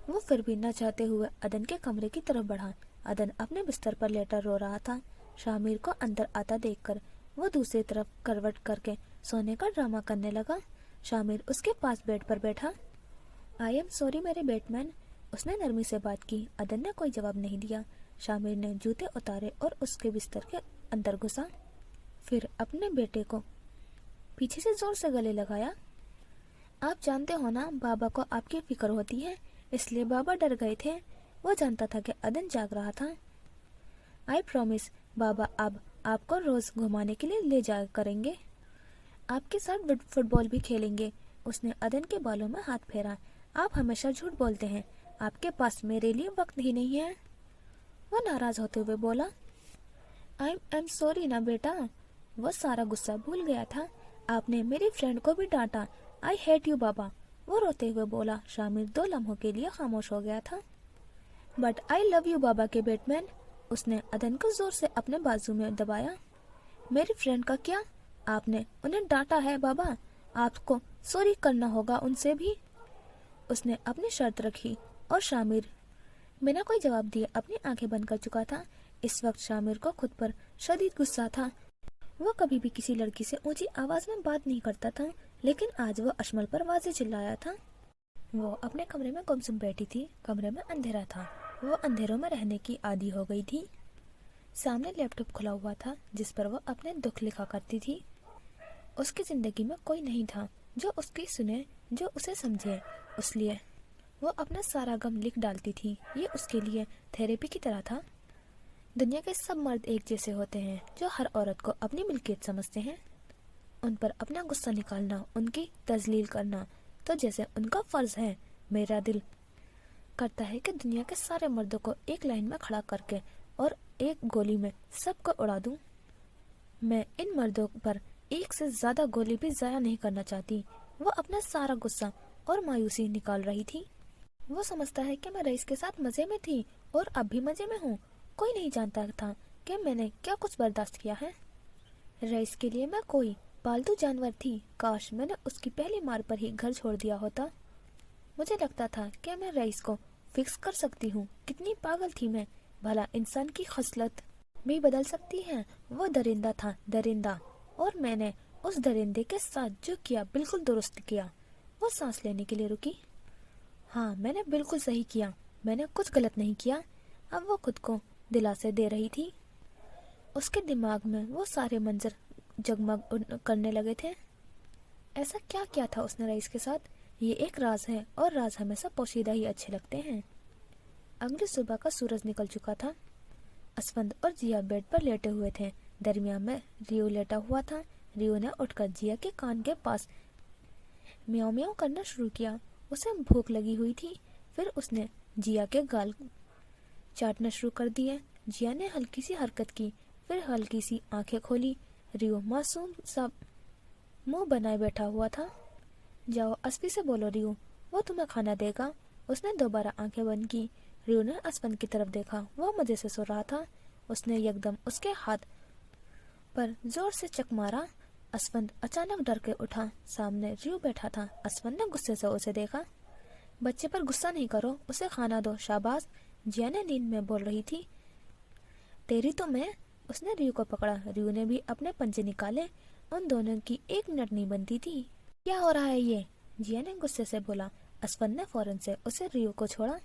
A: وہ پھر بھی نہ چاہتے ہوئے عدن کے کمرے کی طرف بڑھا۔ عدن اپنے بستر پر لیٹا رو رہا تھا۔ شامیر کو اندر آتا دیکھ کر وہ دوسری طرف کروٹ کر کے سونے کا ڈرامہ کرنے لگا۔ شامیر اس کے پاس بیڈ پر بیٹھا۔ آئی ایم سوری میرے بیٹ مین، اس نے نرمی سے بات کی۔ عدن نے کوئی جواب نہیں دیا۔ شامیر نے جوتے اتارے اور اس کے بستر کے اندر گھسا، پھر اپنے بیٹے کو پیچھے سے زور سے گلے لگایا۔ آپ جانتے ہو نا بابا کو آپ کی فکر ہوتی ہے، اس لیے بابا ڈر گئے تھے۔ وہ جانتا تھا کہ عدن جاگ رہا تھا۔ آئی پرومس بابا اب آپ کو روز گھمانے کے لیے لے جایا کریں گے، آپ کے ساتھ فٹ بال بھی کھیلیں گے۔ اس نے عدن کے بالوں میں ہاتھ پھیرا۔ آپ ہمیشہ جھوٹ بولتے ہیں، آپ کے پاس میرے لیے وقت ہی نہیں ہے۔ وہ ناراض ہوتے ہوئے بولا۔ آئی ایم سوری نا بیٹا۔ وہ سارا غصہ بھول گیا تھا۔ آپ نے میری فرینڈ کو بھی ڈانٹا۔ آئی ہیٹ یو بابا، وہ روتے ہوئے بولا۔ شامیر 2 لمحوں کے لیے خاموش ہو گیا تھا۔ بٹ آئی لو یو بابا کے بیٹ مین، اس نے عدن کو زور سے اپنے بازو میں دبایا۔ میری فرینڈ کا کیا؟ آپ نے انہیں ڈانٹا ہے بابا، آپ کو سوری کرنا ہوگا ان سے بھی۔ اس نے اپنی شرط رکھی، اور شامیر بنا کوئی جواب دیے اپنی آنکھیں بند کر چکا تھا۔ اس وقت شامیر کو خود پر شدید غصہ تھا۔ وہ کبھی بھی کسی لڑکی سے اونچی آواز میں بات نہیں کرتا تھا، لیکن آج وہ اشمل پر واضح چلایا تھا۔ وہ اپنے کمرے میں گمسم بیٹھی تھی۔ کمرے میں اندھیرا تھا۔ وہ اندھیروں میں رہنے کی عادی ہو گئی تھی۔ سامنے لیپ ٹاپ کھلا ہوا تھا جس پر وہ اپنے دکھ لکھا کرتی تھی۔ اس کی زندگی میں کوئی نہیں تھا جو اس کی سنے، جو اسے سمجھے، اس لیے وہ اپنا سارا غم لکھ ڈالتی تھی۔ یہ اس کے لیے تھیراپی کی طرح تھا۔ دنیا کے سب مرد ایک جیسے ہوتے ہیں جو ہر عورت کو اپنی ملکیت سمجھتے ہیں. ان پر اپنا غصہ نکالنا، ان کی تذلیل کرنا تو جیسے ان کا فرض ہے. میرا دل کرتا ہے کہ دنیا کے سارے مردوں کو ایک لائن میں کھڑا کر کے اور ایک گولی میں سب کو اڑا دوں. میں ان مردوں پر ایک سے زیادہ گولی بھی ضائع نہیں کرنا چاہتی. وہ اپنا سارا غصہ اور مایوسی نکال رہی تھی. وہ سمجھتا ہے کہ میں رئیس کے ساتھ مزے میں تھی اور اب بھی مزے میں ہوں. کوئی نہیں جانتا تھا کہ میں نے کیا کچھ برداشت کیا ہے. رئیس کے لیے میں کوئی پالتو جانور تھی. کاش میں نے اس کی پہلی مار پر ہی گھر چھوڑ دیا ہوتا. مجھے لگتا تھا کہ میں رئیس کو فکس کر سکتی ہوں. کتنی پاگل تھی میں. بھلا انسان کی خصلت بھی بدل سکتی ہے. وہ درندہ تھا، درندہ، اور میں نے اس درندے کے ساتھ جو کیا بالکل درست کیا. وہ سانس لینے کے لیے رکی. ہاں، میں نے بالکل صحیح کیا. میں نے کچھ غلط نہیں کیا. اب وہ خود کو دلاسے دے رہی تھی. اس کے دماغ میں وہ سارے منظر جگمگ کرنے لگے تھے. ایسا کیا کیا تھا اس نے رئیس کے ساتھ؟ یہ ایک راز ہے اور راز ہمیشہ پوشیدہ ہی اچھے لگتے ہیں. اگلی صبح کا سورج نکل چکا تھا. اسفند اور جیا بیڈ پر لیٹے ہوئے تھے. درمیان میں ریو لیٹا ہوا تھا. ریو نے اٹھ کر جیا کے کان کے پاس میاؤ میاؤ کرنا شروع کیا. اسے بھوک لگی ہوئی تھی. پھر اس نے جیا کے گال چاٹنا شروع کر دیے. جیا نے ہلکی سی حرکت کی، پھر ہلکی سی آنکھیں کھولی. ریو معصوم سا منہ بنائے بیٹھا ہوا تھا. جاؤ اسفی سے بولو ریو، وہ تمہیں کھانا دے گا. اس نے دوبارہ آنکھیں بند کی. ریو نے اسفند کی طرف دیکھا. وہ مزے سے سو رہا تھا. اس نے یکدم اس کے ہاتھ پر زور سے چک مارا. اسفند اچانک ڈر کے اٹھا. سامنے ریو بیٹھا تھا. اسفند نے غصے سے اسے دیکھا. بچے پر غصہ نہیں کرو، اسے کھانا دو. شاباش. جیا نے نیند میں بول رہی تھی. تیری تو میں. اس نے ریو کو پکڑا. ریو نے بھی اپنے پنجے نکالے. ان دونوں کی ایک منٹ نہیں بنتی تھی. کیا ہو رہا ہے یہ؟ جیا نے غصے سے بولا. اسفند نے فوراً سے اسے ریو کو چھوڑا.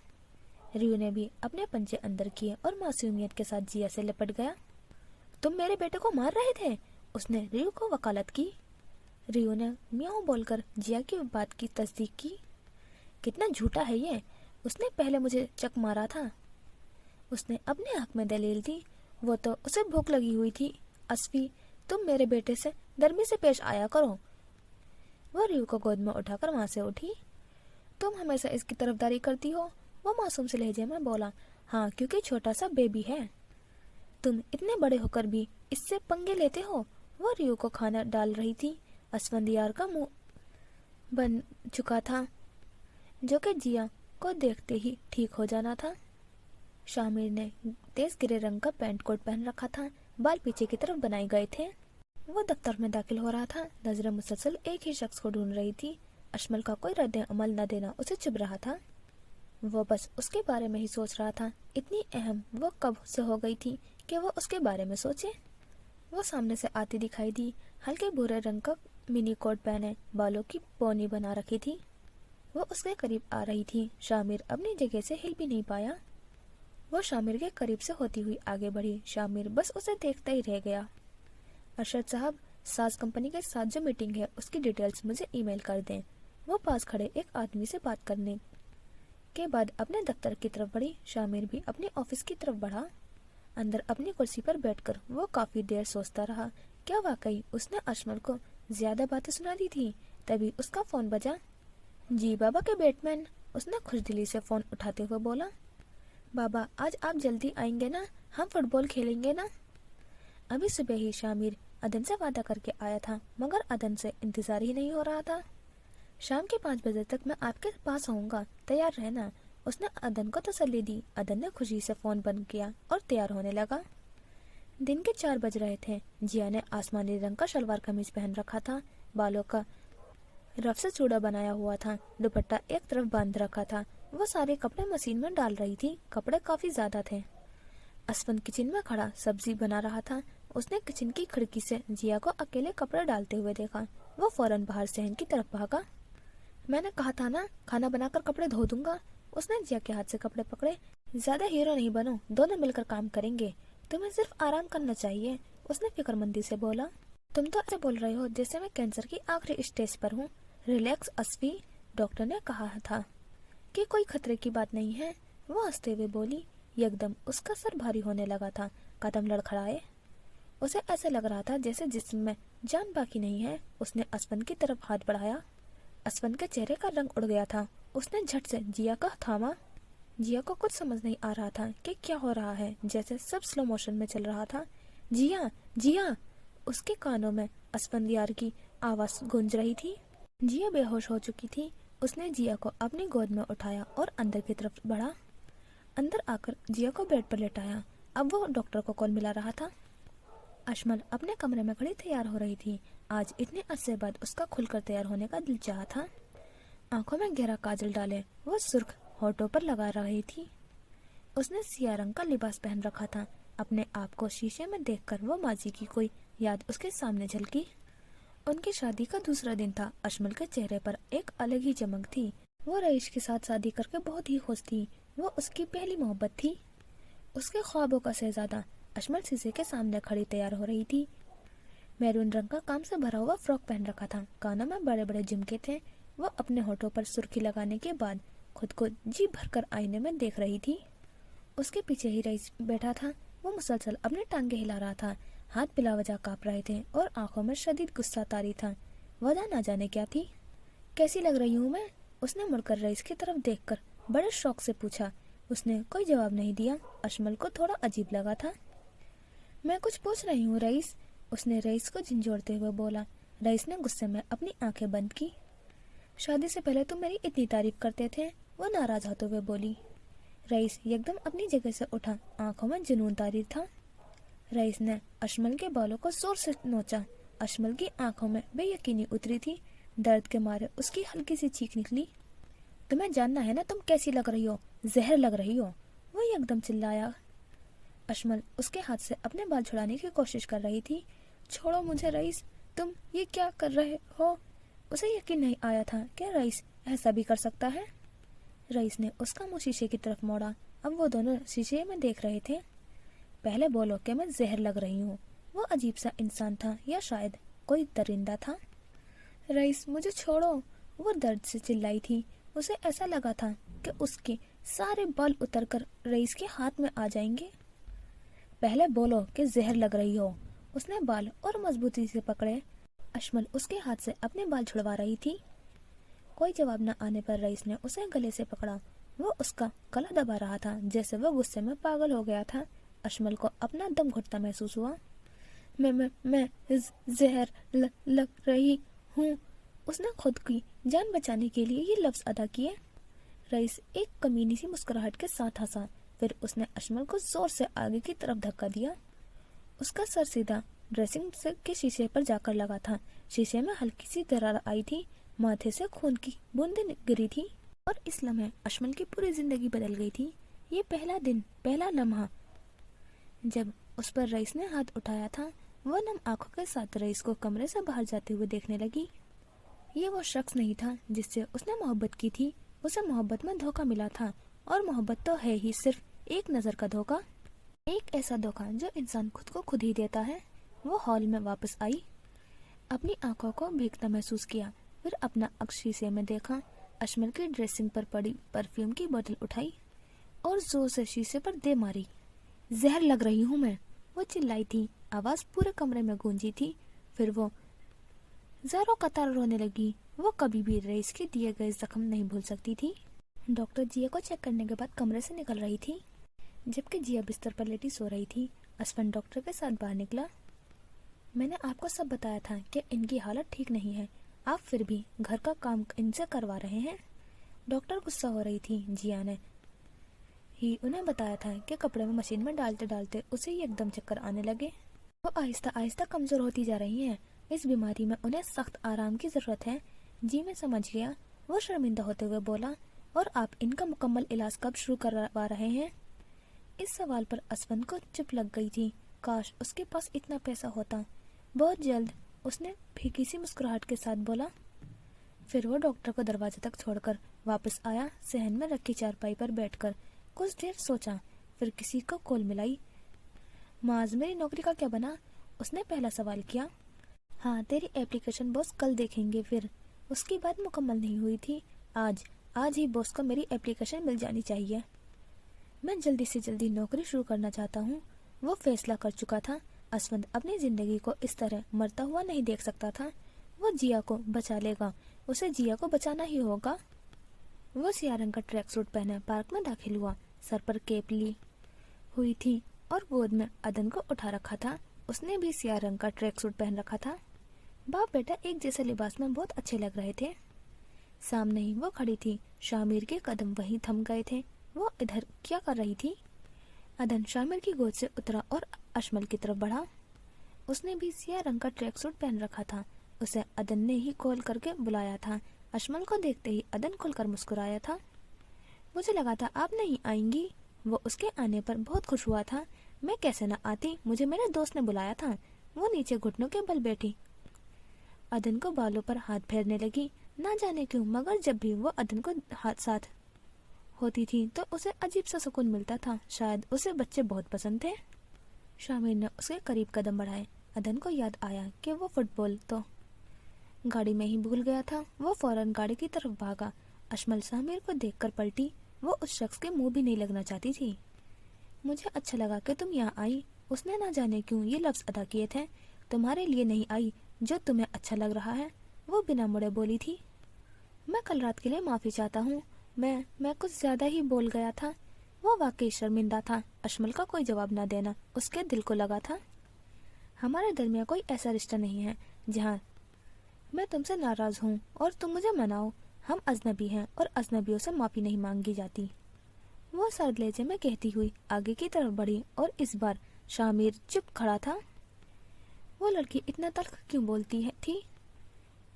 A: ریو نے بھی اپنے پنجے اندر کیے اور معصومیت کے ساتھ جیا سے لپٹ گیا. تم میرے بیٹے کو مار رہے تھے؟ اس نے ریو کو وکالت کی. ریو نے میاؤں بول کر جیا کی بات کی تصدیق کی. کتنا جھوٹا ہے یہ. اس نے پہلے مجھے چک مارا تھا. اس نے اپنے حق میں دلیل دی. وہ تو اسے بھوک لگی ہوئی تھی. اسفی، تم میرے بیٹے سے نرمی سے پیش آیا کرو. وہ ریو کو گود میں اٹھا کر وہاں سے اٹھی. تم ہمیشہ اس کی طرفداری کرتی ہو. وہ معصوم سے لہجے میں بولا. ہاں، کیونکہ چھوٹا سا بیبی ہے. تم اتنے بڑے ہو کر بھی اس سے پنگے لیتے ہو. وہ ریو کو کھانا ڈال رہی تھی. اسفندیار کا منہ بن چکا تھا، جو کہ جیا کو دیکھتے ہی ٹھیک ہو جانا تھا. شامیر نے تیز گرے رنگ کا پینٹ کوٹ پہن رکھا تھا. بال پیچھے کی طرف بنائے گئے تھے. وہ دفتر میں داخل ہو رہا تھا. نظریں مسلسل ایک ہی شخص کو ڈھونڈ رہی تھی. اشمل کا کوئی رد عمل نہ دینا اسے چبھ رہا تھا. وہ بس اس کے بارے میں ہی سوچ رہا تھا. اتنی اہم وہ کب سے ہو گئی تھی کہ وہ اس کے بارے میں سوچے. وہ سامنے سے آتی دکھائی دی. ہلکے بھورے رنگ کا منی کوٹ پہنے، بالوں کی پونی بنا رکھی تھی. وہ اس کے قریب آ رہی تھی. شامیر اپنی جگہ سے ہل بھی نہیں پایا. وہ شامیر کے قریب سے ہوتی ہوئی آگے بڑھی. شامیر بس اسے دیکھتا ہی رہ گیا. ارشد صاحب، ساز کمپنی کے ساتھ جو میٹنگ ہے اس کی ڈیٹیلز مجھے ای میل کر دیں. وہ پاس کھڑے ایک آدمی سے بات کرنے کے بعد اپنے دفتر کی طرف بڑھی. شامیر بھی اپنے آفس کی طرف بڑھا. اندر اپنی کرسی پر بیٹھ کر وہ کافی دیر سوچتا رہا. کیا واقعی اس نے اشمل کو زیادہ باتیں سنا دی تھی؟ تبھی اس کا فون بجا. جی بابا کے بیٹ مین. اس نے خوش دلی سے فون اٹھاتے ہوئے بولا. بابا، آج آپ جلدی آئیں گے نا؟ ہم فٹ بال کھیلیں گے نا؟ ابھی صبح ہی شامیر عدن سے وعدہ کر کے آیا تھا، مگر عدن سے انتظار ہی نہیں ہو رہا تھا. شام کے 5 بجے تک میں آپ کے پاس آؤں گا، تیار رہنا. اس نے عدن کو تسلی دی. عدن نے خوشی سے فون بند کیا اور تیار ہونے لگا. دن کے 4 بج رہے تھے. جیا نے آسمانی رنگ کا شلوار قمیض پہن رکھا تھا. بالوں کا رف سے چوڑا بنایا ہوا تھا. دوپٹہ ایک طرف باندھ رکھا تھا. وہ سارے کپڑے مشین میں ڈال رہی تھی. کپڑے کافی زیادہ تھے. اسفند کچن میں کھڑا سبزی بنا رہا تھا. اس نے کچن کی کھڑکی سے جیا کو اکیلے کپڑے ڈالتے ہوئے دیکھا. وہ فوراً باہر صحن کی طرف بھاگا. میں نے کہا تھا نا، کھانا بنا کر کپڑے دھو دوں گا. اس نے جیا کے ہاتھ سے کپڑے پکڑے. زیادہ ہیرو نہیں بنو، دونوں مل کر کام کریں گے. تمہیں صرف آرام کرنا چاہیے. اس نے فکر مندی سے بولا. تم تو ایسے بول رہے ہو جیسے میں کینسر کی آخری اسٹیج پر ہوں. ریلیکس اسفی، ڈاکٹر نے کہا تھا کہ کوئی خطرے کی بات نہیں ہے. وہ ہنستے ہوئے بولی. एकदम उसका सर भारी होने लगा था, कदम लड़खड़ाए। उसे ऐसे लग रहा था जैसे जिस्म में जान बाकी नहीं है। उसने असफन की तरफ हाथ बढ़ाया। असफन के चेहरे का रंग उड़ गया था। उसने झट से जिया का थामा। जिया को कुछ समझ नहीं आ रहा था कि क्या हो रहा है, जैसे सब स्लो मोशन में चल रहा था। जिया, जिया! उसके कानों में असफन यार की आवाज गूंज रही थी। जिया बेहोश हो चुकी थी। उसने जिया को अपनी गोद में उठाया और अंदर की तरफ बढ़ा। अंदर आकर जिया को बेड पर लेटाया। अब वो डॉक्टर को कॉल मिला रहा था। अशमल अपने कमरे में खड़ी तैयार हो रही थी। आज इतने अरसे बाद उसका खुलकर तैयार होने का दिल चाहा था। आंखों में गहरा काजल डाले वो सुर्ख होठों पर लगा रही थी। उसने सिया रंग का लिबास पहन रखा था। अपने आप को शीशे में देखकर वो माजी की कोई याद उसके सामने झलकी। उनकी शादी का दूसरा दिन था। अशमल के चेहरे पर एक अलग ही चमक थी। वो रईस के साथ शादी करके बहुत ही खुश थी। वो उसकी पहली मोहब्बत थी, उसके ख्वाबों का शहजादा। अशमल शीशे के सामने खड़ी तैयार हो रही थी। मैरून रंग का काम से भरा हुआ फ्रॉक पहन रखा था। कानों में बड़े बड़े झुमके थे। वो अपने होठों पर सुर्खी लगाने के बाद खुद को जी भरकर आईने में देख रही थी। उसके पीछे ही रईस बैठा था। वो मुसलसल अपने टांगे हिला रहा था। हाथ बिला वजह कांप रहे थे और आंखों में शदीद गुस्सा तारी था। वजह ना जाने क्या थी। कैसी लग रही हूँ मैं? उसने मुड़कर रईस की तरफ देखकर बड़े शौक से पूछा। उसने कोई जवाब नहीं दिया। अशमल को थोड़ा अजीब लगा था। मैं कुछ पूछ रही हूँ रईस, उसने रईस को झिंझोड़ते हुए बोला। रईस ने गुस्से में अपनी आंखें बंद की। शादी से पहले तुम मेरी इतनी तारीफ करते थे, वो नाराज होते हुए बोली। रईस एकदम अपनी जगह से उठा। आंखों में जुनून तारी था। रईस ने अशमल के बालों को जोर से नोचा। अशमल की आंखों में बेयकीनी उतरी थी। दर्द के मारे उसकी हल्की सी चीख निकली। तुम्हें जानना है ना तुम कैसी लग रही हो, जहर लग रही हो, वो एकदम चिल्लाया। अशमल उसके हाथ से अपने बाल छुड़ाने की कोशिश कर रही थी। छोड़ो मुझे रईस, तुम ये क्या कर रहे हो? उसे यकीन नहीं आया था कि रईस ऐसा भी कर सकता है। रईस ने उसका मुंह शीशे की तरफ मोड़ा। अब वो दोनों शीशे में देख रहे थे। पहले बोलो कि मैं जहर लग रही हूँ। वो अजीब सा इंसान था या शायद कोई दरिंदा था। रईस मुझे छोड़ो, वो दर्द से चिल्लाई थी। उसे ऐसा लगा था कि उसके सारे बाल उतरकर रईस के हाथ में आ जाएंगे। पहले बोलो कि जहर लग रही हो। उसने बाल और मजबूती से पकड़े। अशमल उसके हाथ से अपने बाल छुड़वा रही थी। कोई जवाब न आने पर रईस ने उसे गले से पकड़ा। वो उसका गला दबा रहा था जैसे वो गुस्से में पागल हो गया था। अशमल को अपना दम घुटता महसूस हुआ। मैं जहर लग रही हूँ। उसने खुद की जान बचाने के लिए ये लफ्ज अदा किए। रईस एक कमीनी सी मुस्कुराहट के साथ हंसा। फिर उसने अशमल को जोर से आगे की तरफ धक्का दिया। उसका सर सीधा ड्रेसिंग के शीशे पर जाकर लगा था। शीशे में हल्की सी दरार आई थी। माथे से खून की बूंदें गिरी थी और इस लम्हे अशमल की पूरी जिंदगी बदल गई थी। ये पहला दिन, पहला लम्हा जब उस पर रईस ने हाथ उठाया था। वह नम आंखों के साथ रईस को कमरे से बाहर जाते हुए देखने लगी। ये वो शख्स नहीं था जिससे उसने मोहब्बत की थी। उसे मोहब्बत में धोखा मिला था, और मोहब्बत तो है ही सिर्फ एक नजर का धोखा, एक ऐसा धोखा जो इंसान खुद को खुद ही देता है। वो हॉल में वापस आई, अपनी आंखों को भीगता महसूस किया, फिर अपना अक्स शीशे में देखा। अशमल की ड्रेसिंग पर पड़ी परफ्यूम की बोतल उठाई और जोर से शीशे पर दे मारी। जहर लग रही हूँ मैं, वो चिल्लाई थी। आवाज पूरे कमरे में गूंजी थी। फिर वो ज़ारों कतार रोने लगी। वो कभी भी रईस के दिए गए जख्म नहीं भूल सकती थी। डॉक्टर जिया को चेक करने के बाद कमरे से निकल रही थी, जबकि जिया बिस्तर पर लेटी सो रही थी। असफन डॉक्टर के साथ बाहर निकला। मैंने आपको सब बताया था कि इनकी हालत ठीक नहीं है, आप फिर भी घर का काम इनसे करवा रहे हैं। डॉक्टर गुस्सा हो रही थी। जिया ने ही उन्हें बताया था कि कपड़े में मशीन में डालते डालते उसे ही एकदम चक्कर आने लगे। वो आहिस्ता आहिस्ता कमजोर होती जा रही हैं। इस बीमारी में उन्हें सख्त आराम की जरूरत है। जी मैं समझ गया, वो शर्मिंदा होते हुए बोला। और आप इनका मुकम्मल इलाज कब शुरू करवा रहे हैं? इस सवाल पर असफन को चुप लग गई थी। काश उसके पास इतना पैसा होता। बहुत जल्द, उसने फीकी सी मुस्कुराहट के साथ बोला। फिर वो डॉक्टर को दरवाजे तक छोड़कर वापस आया। सहन में रखी चारपाई पर बैठकर कुछ देर सोचा, फिर किसी को कॉल मिलाई। माज, मेरी नौकरी का क्या बना? उसने पहला सवाल किया। हाँ, तेरी एप्लीकेशन बॉस कल देखेंगे। फिर उसकी बात मुकम्मल नहीं हुई थी। आज ही बॉस को मेरी एप्लीकेशन मिल जानी चाहिए। मैं जल्दी से जल्दी नौकरी शुरू करना चाहता हूँ। वो फैसला कर चुका था। असफंद अपनी जिंदगी को इस तरह मरता हुआ नहीं देख सकता था। वो जिया को बचा लेगा, उसे जिया को बचाना ही होगा। वो सियाह रंग का ट्रैक सूट पहने पार्क में दाखिल हुआ। सर पर केप ली हुई थी और गोद में अदन को उठा रखा था। उसने भी सियाह रंग का ट्रैक सूट पहन रखा था। बाप बेटा एक जैसे लिबास में बहुत अच्छे लग रहे थे। सामने ही वो खड़ी थी। शामिर के कदम वहीं थम गए थे। वो इधर क्या कर रही थी? अदन शामिर की गोद से उतरा और अशमल की तरफ बढ़ा। उसने भी सियाह रंग का ट्रैक सूट पहन रखा था। उसे अदन ने ही कॉल करके बुलाया था। अशमल को देखते ही अदन खुलकर मुस्कुराया था। मुझे लगा था आप नहीं आएंगी। वो उसके आने पर बहुत खुश हुआ था। मैं कैसे न आती, मुझे मेरे दोस्त ने बुलाया था। वो नीचे घुटनों के बल बैठी अदन को बालों पर हाथ फेरने लगी। ना जाने क्यों, मगर जब भी वो अदन को हाथ साथ होती थी तो उसे अजीब सा सुकून मिलता था। शायद उसे बच्चे बहुत पसंद थे। शामिर ने उसके करीब कदम बढ़ाए। अदन को याद आया कि वो फुटबॉल तो गाड़ी में ही भूल गया था। वो फौरन गाड़ी की तरफ भागा। अशमल शामिर को देखकर पलटी। वो उस शख्स के मुंह भी नहीं लगना चाहती थी। मुझे अच्छा लगा कि तुम यहाँ आई। उसने ना जाने क्यों ये लफ्ज अदा किए थे। तुम्हारे लिए नहीं आई जो तुम्हें अच्छा लग रहा है, वो बिना मुड़े बोली थी। मैं कल रात के लिए माफी चाहता हूँ। मैं कुछ ज्यादा ही बोल गया था। वो वाकई शर्मिंदा था। अशमल का कोई जवाब न देना उसके दिल को लगा था। हमारे दरमियान कोई ऐसा रिश्ता नहीं है जहाँ मैं तुमसे नाराज हूँ और तुम मुझे मनाओ। हम अजनबी हैं और अजनबियों से माफी नहीं मांगी जाती। वो सर्द लहजे में कहती हुई आगे की तरफ बढ़ी और इस बार शामिर चुप खड़ा था। वो लड़की इतना तल्ख क्यों बोलती है थी?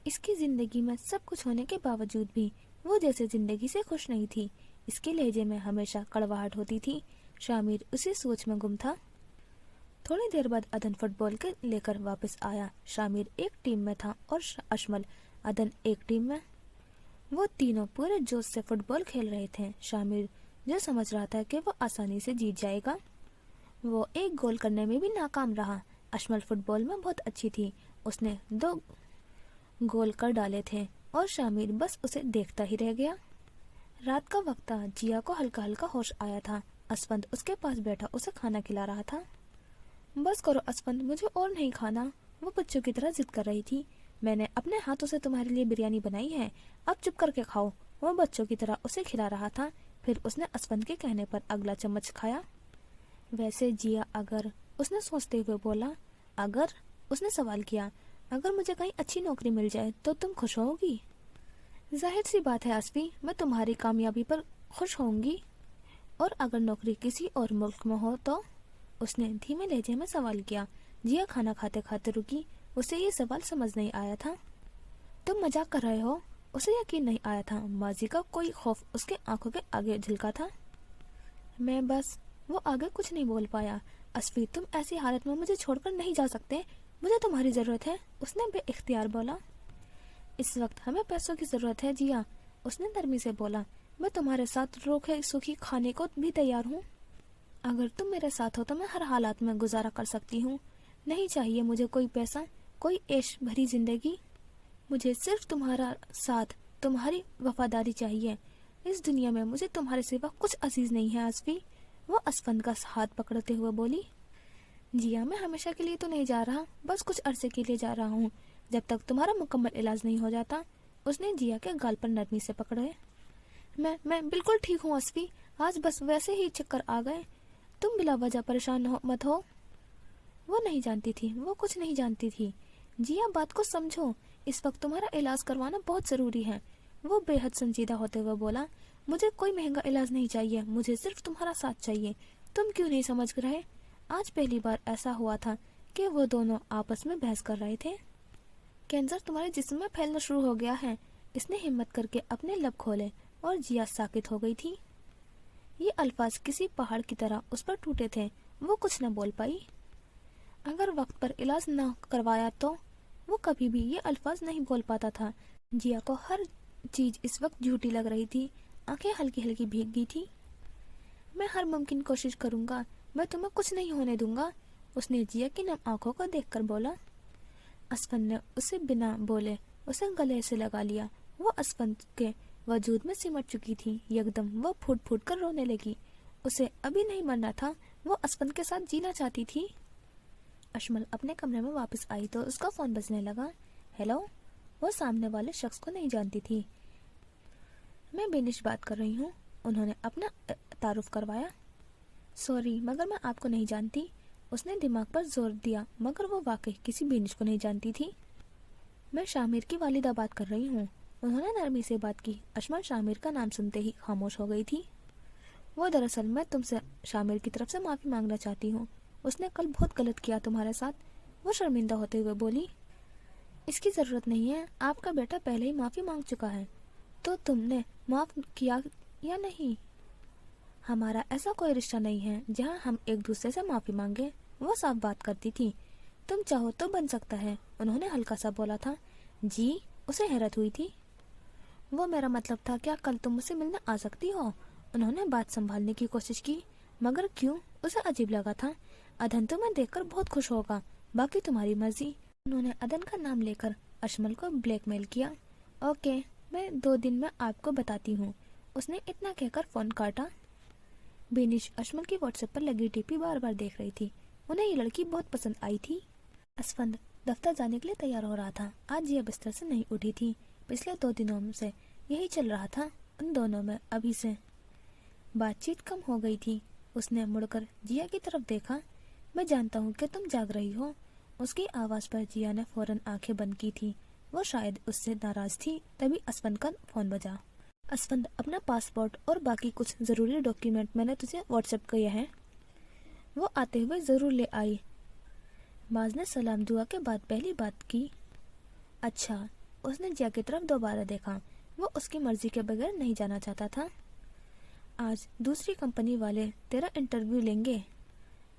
A: इसकी जिंदगी में सब कुछ होने के बावजूद भी वो जैसे जिंदगी से खुश नहीं थी। इसके लहजे में हमेशा कड़वाहट होती थी। शामिर उसी सोच में गुम था। थोड़ी देर बाद अदन फुटबॉल के लेकर वापस आया। शामिर एक टीम में था और अशमल अदन एक टीम में। वो तीनों पूरे जोश से फुटबॉल खेल रहे थे। शामिर जो समझ रहा था कि वो आसानी से जीत जाएगा, वो एक गोल करने में भी नाकाम रहा। अशमल फुटबॉल में बहुत अच्छी थी। उसने 2 गोल कर डाले थे और शामिर बस उसे देखता ही रह गया। रात का वक्त था। जिया को हल्का हल्का होश आया था। असफंद उसके पास बैठा उसे खाना खिला रहा था। बस करो असफंद, मुझे और नहीं खाना। वो बच्चों की तरह जिद कर रही थी। मैंने अपने हाथों से तुम्हारे लिए बिरयानी बनाई है, अब चुप करके खाओ। वो बच्चों की तरह उसे खिला रहा था। फिर उसने असफंद के कहने पर अगला चम्मच खाया। वैसे जिया, अगर, उसने सोचते हुए बोला। अगर? उसने सवाल किया। अगर मुझे कहीं अच्छी नौकरी मिल जाए तो तुम खुश होगी? जाहिर सी बात है आसफी, मैं तुम्हारी कामयाबी पर खुश होंगी। और अगर नौकरी किसी और मुल्क में हो तो? उसने धीमे लहजे में सवाल किया। जिया खाना खाते खाते रुकी। उसे ये सवाल समझ नहीं आया था। तुम मजाक कर रहे हो? उसे यकीन नहीं आया था। माजी का कोई खौफ उसके आंखों के आगे झलका था। मैं बस, वो आगे कुछ नहीं बोल पाया। असफी, तुम ऐसी हालत में मुझे छोड़कर नहीं जा सकते। मुझे तुम्हारी जरूरत है, उसने बेइख्तियार बोला। इस वक्त हमें पैसों की जरूरत है जिया, उसने नरमी से बोला। मैं तुम्हारे साथ रोके सूखी खाने को भी तैयार हूँ। अगर तुम मेरे साथ हो तो मैं हर हालात में गुजारा कर सकती हूँ। नहीं चाहिए मुझे कोई पैसा, कोई ऐश भरी जिंदगी। मुझे सिर्फ तुम्हारा साथ, तुम्हारी वफादारी चाहिए। इस दुनिया में मुझे तुम्हारे सिवा कुछ अजीज नहीं है आसफी। वो असफंद का हाथ पकड़ते हुए बोली। जिया, मैं हमेशा के लिए तो नहीं जा रहा, बस कुछ अरसे के लिए जा रहा हूँ, जब तक तुम्हारा मुकम्मल इलाज नहीं हो जाता। उसने जिया के गाल पर नरमी से पकड़े। मैं बिल्कुल ठीक हूँ असफी, आज बस वैसे ही चक्कर आ गए। तुम बिला वजह परेशान मत हो। वो नहीं जानती थी, वो कुछ नहीं जानती थी। जिया, बात को समझो, इस वक्त तुम्हारा इलाज करवाना बहुत जरूरी है। वो बेहद संजीदा होते हुए बोला। मुझे कोई महंगा इलाज नहीं चाहिए, मुझे सिर्फ तुम्हारा साथ चाहिए। तुम क्यों नहीं समझ रहे? आज पहली बार ऐसा हुआ था कि वो दोनों आपस में बहस कर रहे थे। कैंसर तुम्हारे जिस्म में फैलना शुरू हो गया है। इसने हिम्मत करके अपने लब खोले और जिया साकित हो गई थी। ये अल्फाज किसी पहाड़ की तरह उस पर टूटे थे। वो कुछ न बोल पाई। अगर वक्त पर इलाज न करवाया तो? वो कभी भी ये अल्फाज नहीं बोल पाता था। जिया को हर चीज इस वक्त झूठी लग रही थी। आंखें हल्की हल्की भीग गई थी। मैं हर मुमकिन कोशिश करूंगा, मैं तुम्हें कुछ नहीं होने दूंगा, उसने जिया की नम आंखों को देखकर बोला। असफंद ने उसे बिना बोले उसे गले से लगा लिया। वो असफंद के वजूद में सिमट चुकी थी। यकदम वो फूट फूट कर रोने लगी। उसे अभी नहीं मरना था, वो असफंद के साथ जीना चाहती थी। अशमल अपने कमरे में वापस आई तो उसका फोन बजने लगा। हेलो। वो सामने वाले शख्स को नहीं जानती थी। मैं बेनिश बात कर रही हूँ, उन्होंने अपना तारुफ करवाया। सॉरी, मगर मैं आपको नहीं जानती। उसने दिमाग पर जोर दिया, मगर वो वाकई किसी बेनिश को नहीं जानती थी। मैं शामिर की वालिदा बात कर रही हूँ, उन्होंने नरमी से बात की। अशमल शामिर का नाम सुनते ही खामोश हो गई थी। वो दरअसल मैं तुमसे शामिर की तरफ से माफ़ी मांगना चाहती हूँ, उसने कल बहुत गलत किया तुम्हारे साथ, वो शर्मिंदा होते हुए बोली। इसकी ज़रूरत नहीं है, आपका बेटा पहले ही माफ़ी मांग चुका है, तो तुमने माफ़ किया या नहीं? हमारा ऐसा कोई रिश्ता नहीं है जहाँ हम एक दूसरे से माफ़ी मांगे, वो साफ बात करती थी। तुम चाहो तो बन सकता है, उन्होंने हल्का सा बोला था। जी, उसे हैरत हुई थी। वो मेरा मतलब था, क्या कल तुम मुझसे मिलने आ सकती हो? उन्होंने बात संभालने की कोशिश की, मगर क्यों? उसे अजीब लगा था। अदन तुम्हें देखकर बहुत खुश होगा, बाकी तुम्हारी मर्जी। उन्होंने अदन का नाम लेकर अशमल को ब्लैकमेल किया। ओके, मैं 2 दिन में आपको बताती हूँ, उसने इतना कहकर फोन काटा। बेनिश अशमल की व्हाट्सएप पर लगी टीपी बार बार देख रही थी। उन्हें ये लड़की बहुत पसंद आई थी। असफंद दफ्तर जाने के लिए तैयार हो रहा था। आज ये बिस्तर से नहीं उठी थी। पिछले 2 दिनों से यही चल रहा था उन दोनों में। अभी से बातचीत कम हो गई थी। उसने मुड़कर जिया की तरफ देखा। मैं जानता हूँ कि तुम जाग रही हो। उसकी आवाज़ पर जिया ने फौरन आंखें बंद की थी। वो शायद उससे नाराज थी। तभी असफंद का फोन बजा। असफंद, अपना पासपोर्ट और बाकी कुछ ज़रूरी डॉक्यूमेंट मैंने तुझे व्हाट्सएप किया है, वो आते हुए ज़रूर ले आई। माज ने सलाम दुआ के बाद पहली बात की। अच्छा। उसने जिया की तरफ दोबारा देखा। वो उसकी मर्जी के बगैर नहीं जाना चाहता था। आज दूसरी कंपनी वाले तेरा इंटरव्यू लेंगे,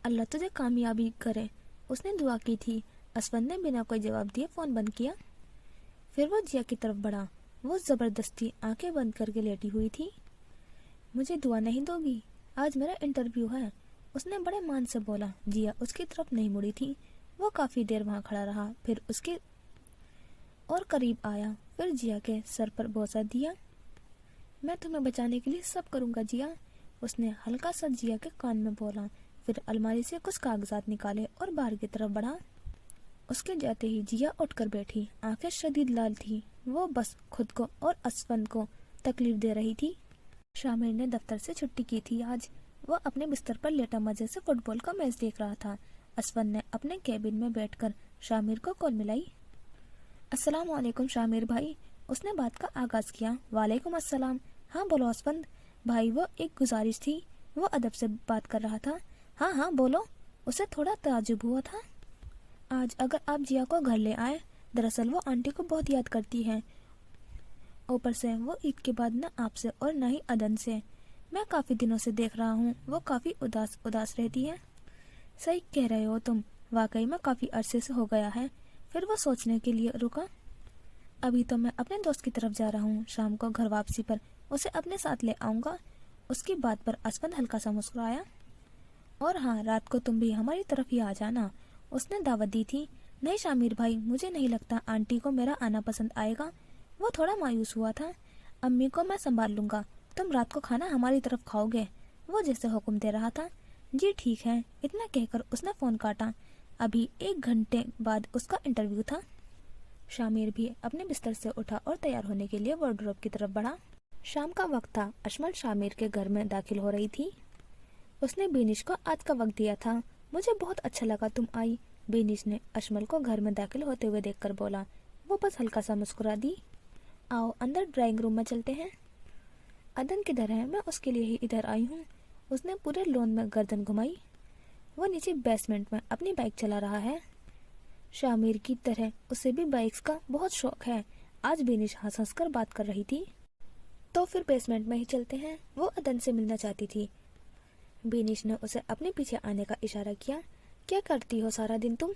A: अल्लाह तुझे कामयाबी करे, उसने दुआ की थी। असफंद ने बिना कोई जवाब दिए फ़ोन बंद किया। फिर वो जिया की तरफ बढ़ा। वो ज़बरदस्ती आंखें बंद करके लेटी हुई थी। मुझे दुआ नहीं दोगी? आज मेरा इंटरव्यू है, उसने बड़े मान से बोला। जिया उसकी तरफ नहीं मुड़ी थी। वो काफ़ी देर वहाँ खड़ा रहा, फिर उसके और करीब आया, फिर जिया के सर पर बोसा दिया। मैं तुम्हें बचाने के लिए सब करूँगा जिया, उसने हल्का सा जिया के कान में बोला। फिर अलमारी से कुछ कागजात निकाले और बाहर की तरफ बढ़ा। उसके जाते ही जिया उठकर बैठी। आंखें शदीद लाल थी। वो बस खुद को और असफंद को तकलीफ दे रही थी। शामिर ने दफ्तर से छुट्टी की थी आज। वो अपने बिस्तर पर लेटा मजे से फुटबॉल का मैच देख रहा था। असफंद ने अपने कैबिन में बैठकर शामिर को कॉल मिलाई। अस्सलाम वालेकुम शामिर भाई, उसने बात का आगाज किया। वालेकुम अस्सलाम। हाँ बोलो असफंद भाई, वो एक गुजारिश थी। वो अदब से बात कर रहा था। हाँ हाँ बोलो, उसे थोड़ा ताज्जुब हुआ था। आज अगर आप जिया को घर ले आए, दरअसल वो आंटी को बहुत याद करती है। ऊपर से वो ईद के बाद न आपसे और न ही अदन से। मैं काफ़ी दिनों से देख रहा हूँ, वो काफ़ी उदास उदास रहती है। सही कह रहे हो तुम, वाकई में काफ़ी अरसे से हो गया है। फिर वो सोचने के लिए रुका। अभी तो मैं अपने दोस्त की तरफ जा रहा हूँ, शाम को घर वापसी पर उसे अपने साथ ले आऊँगा। उसकी बात पर असफंद हल्का सा मुस्कुराया। और हाँ, रात को तुम भी हमारी तरफ ही आ जाना, उसने दावत दी थी। नहीं शामिर भाई, मुझे नहीं लगता आंटी को मेरा आना पसंद आएगा। वो थोड़ा मायूस हुआ था। अम्मी को मैं संभाल लूँगा, तुम रात को खाना हमारी तरफ खाओगे, वो जैसे हुक्म दे रहा था। जी ठीक है, इतना कहकर उसने फ़ोन काटा। अभी 1 घंटे बाद उसका इंटरव्यू था। शामिर भी अपने बिस्तर से उठा और तैयार होने के लिए वार्डरोब की तरफ बढ़ा। शाम का वक्त था। अशमल शामिर के घर में दाखिल हो रही थी। उसने बेनिश को आज का वक्त दिया था। मुझे बहुत अच्छा लगा तुम आई, बेनिश ने अशमल को घर में दाखिल होते हुए देखकर बोला। वो बस हल्का सा मुस्कुरा दी। आओ अंदर ड्राइंग रूम में चलते हैं। अदन किधर है? मैं उसके लिए ही इधर आई हूँ, उसने पूरे लॉन में गर्दन घुमाई। वो नीचे बेसमेंट में अपनी बाइक चला रहा है। शामिर की तरह उसे भी बाइक्स का बहुत शौक है। आज बेनिश हंस हंस कर बात कर रही थी। तो फिर बेसमेंट में ही चलते हैं, वो अदन से मिलना चाहती थी। बेनिश ने उसे अपने पीछे आने का इशारा किया। क्या करती हो सारा दिन तुम?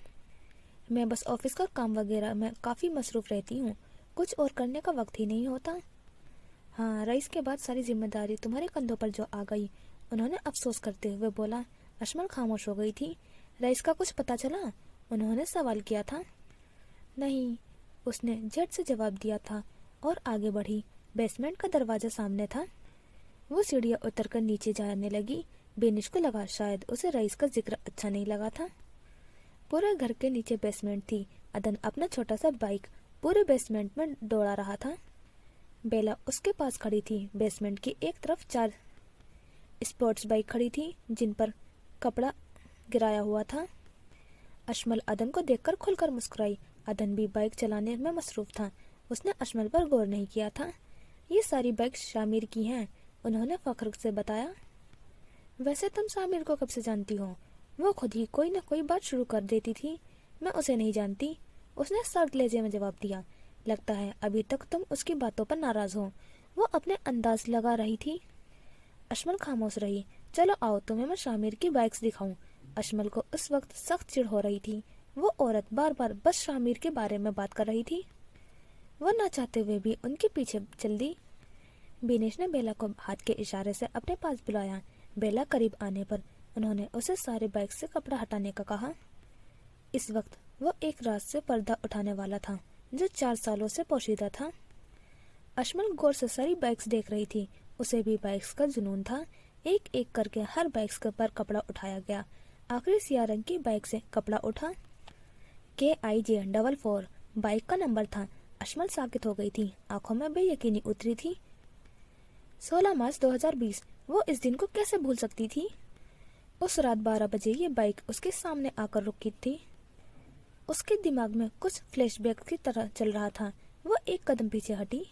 A: मैं बस ऑफिस का काम वगैरह में काफ़ी मसरूफ़ रहती हूँ, कुछ और करने का वक्त ही नहीं होता। हाँ, रईस के बाद सारी जिम्मेदारी तुम्हारे कंधों पर जो आ गई, उन्होंने अफसोस करते हुए बोला। अशमल खामोश हो गई थी। रईस का कुछ पता चला? उन्होंने सवाल किया था। नहीं, उसने झट से जवाब दिया था और आगे बढ़ी। बेसमेंट का दरवाजा सामने था। वो सीढ़ियाँ उतरकर नीचे जाने लगी। बेनिश को लगा शायद उसे रईस का जिक्र अच्छा नहीं लगा था। पूरे घर के नीचे बेसमेंट थी। अदन अपना छोटा सा बाइक पूरे बेसमेंट में दौड़ा रहा था। बेला उसके पास खड़ी थी। बेसमेंट की एक तरफ 4 स्पोर्ट्स बाइक खड़ी थी जिन पर कपड़ा गिराया हुआ था। अशमल अदन को देखकर खुलकर मुस्कुराई। अदन भी बाइक चलाने में मसरूफ था। उसने अशमल पर गौर नहीं किया था। ये सारी बाइक शामिर की हैं, उन्होंने फख्र से बताया। वैसे तुम शामिर को कब से जानती हो? वो खुद ही कोई न कोई बात शुरू कर देती थी। मैं उसे नहीं जानती, उसने सर्द लहजे में जवाब दिया। लगता है अभी तक तुम उसकी बातों पर नाराज हो, वो अपने अंदाज लगा रही थी। अशमल खामोश रही। चलो आओ तुम्हें मैं शामिर की बाइक्स दिखाऊं। अशमल को उस वक्त सख्त चिढ़ हो रही थी। वो औरत बार बार बस शामिर के बारे में बात कर रही थी। वो ना चाहते हुए भी उनके पीछे चल दी। बिनेश ने बेला को हाथ के इशारे से अपने पास बुलाया। बेला करीब आने पर उन्होंने उसे सारे बाइक से कपड़ा हटाने का कहा। इस वक्त वो एक राज से पर्दा उठाने वाला था जो 4 सालों से पोशीदा था। अशमल गौर से सारी बाइक्स देख रही थी। उसे भी बाइक्स का जुनून था। एक एक करके हर बाइक्स के पर कपड़ा उठाया गया। आखिरी सियाह रंग की बाइक से कपड़ा उठा। KIJ 44 बाइक का नंबर था। अशमल साकित हो गई थी। आंखों में बेयकीनी उतरी थी। 16 मार्च 2020। वो इस दिन को कैसे भूल सकती थी? उस रात 12 बजे ये बाइक उसके सामने आकर रुकी थी। उसके दिमाग में कुछ फ्लैशबैक की तरह चल रहा था। वो एक कदम पीछे हटी।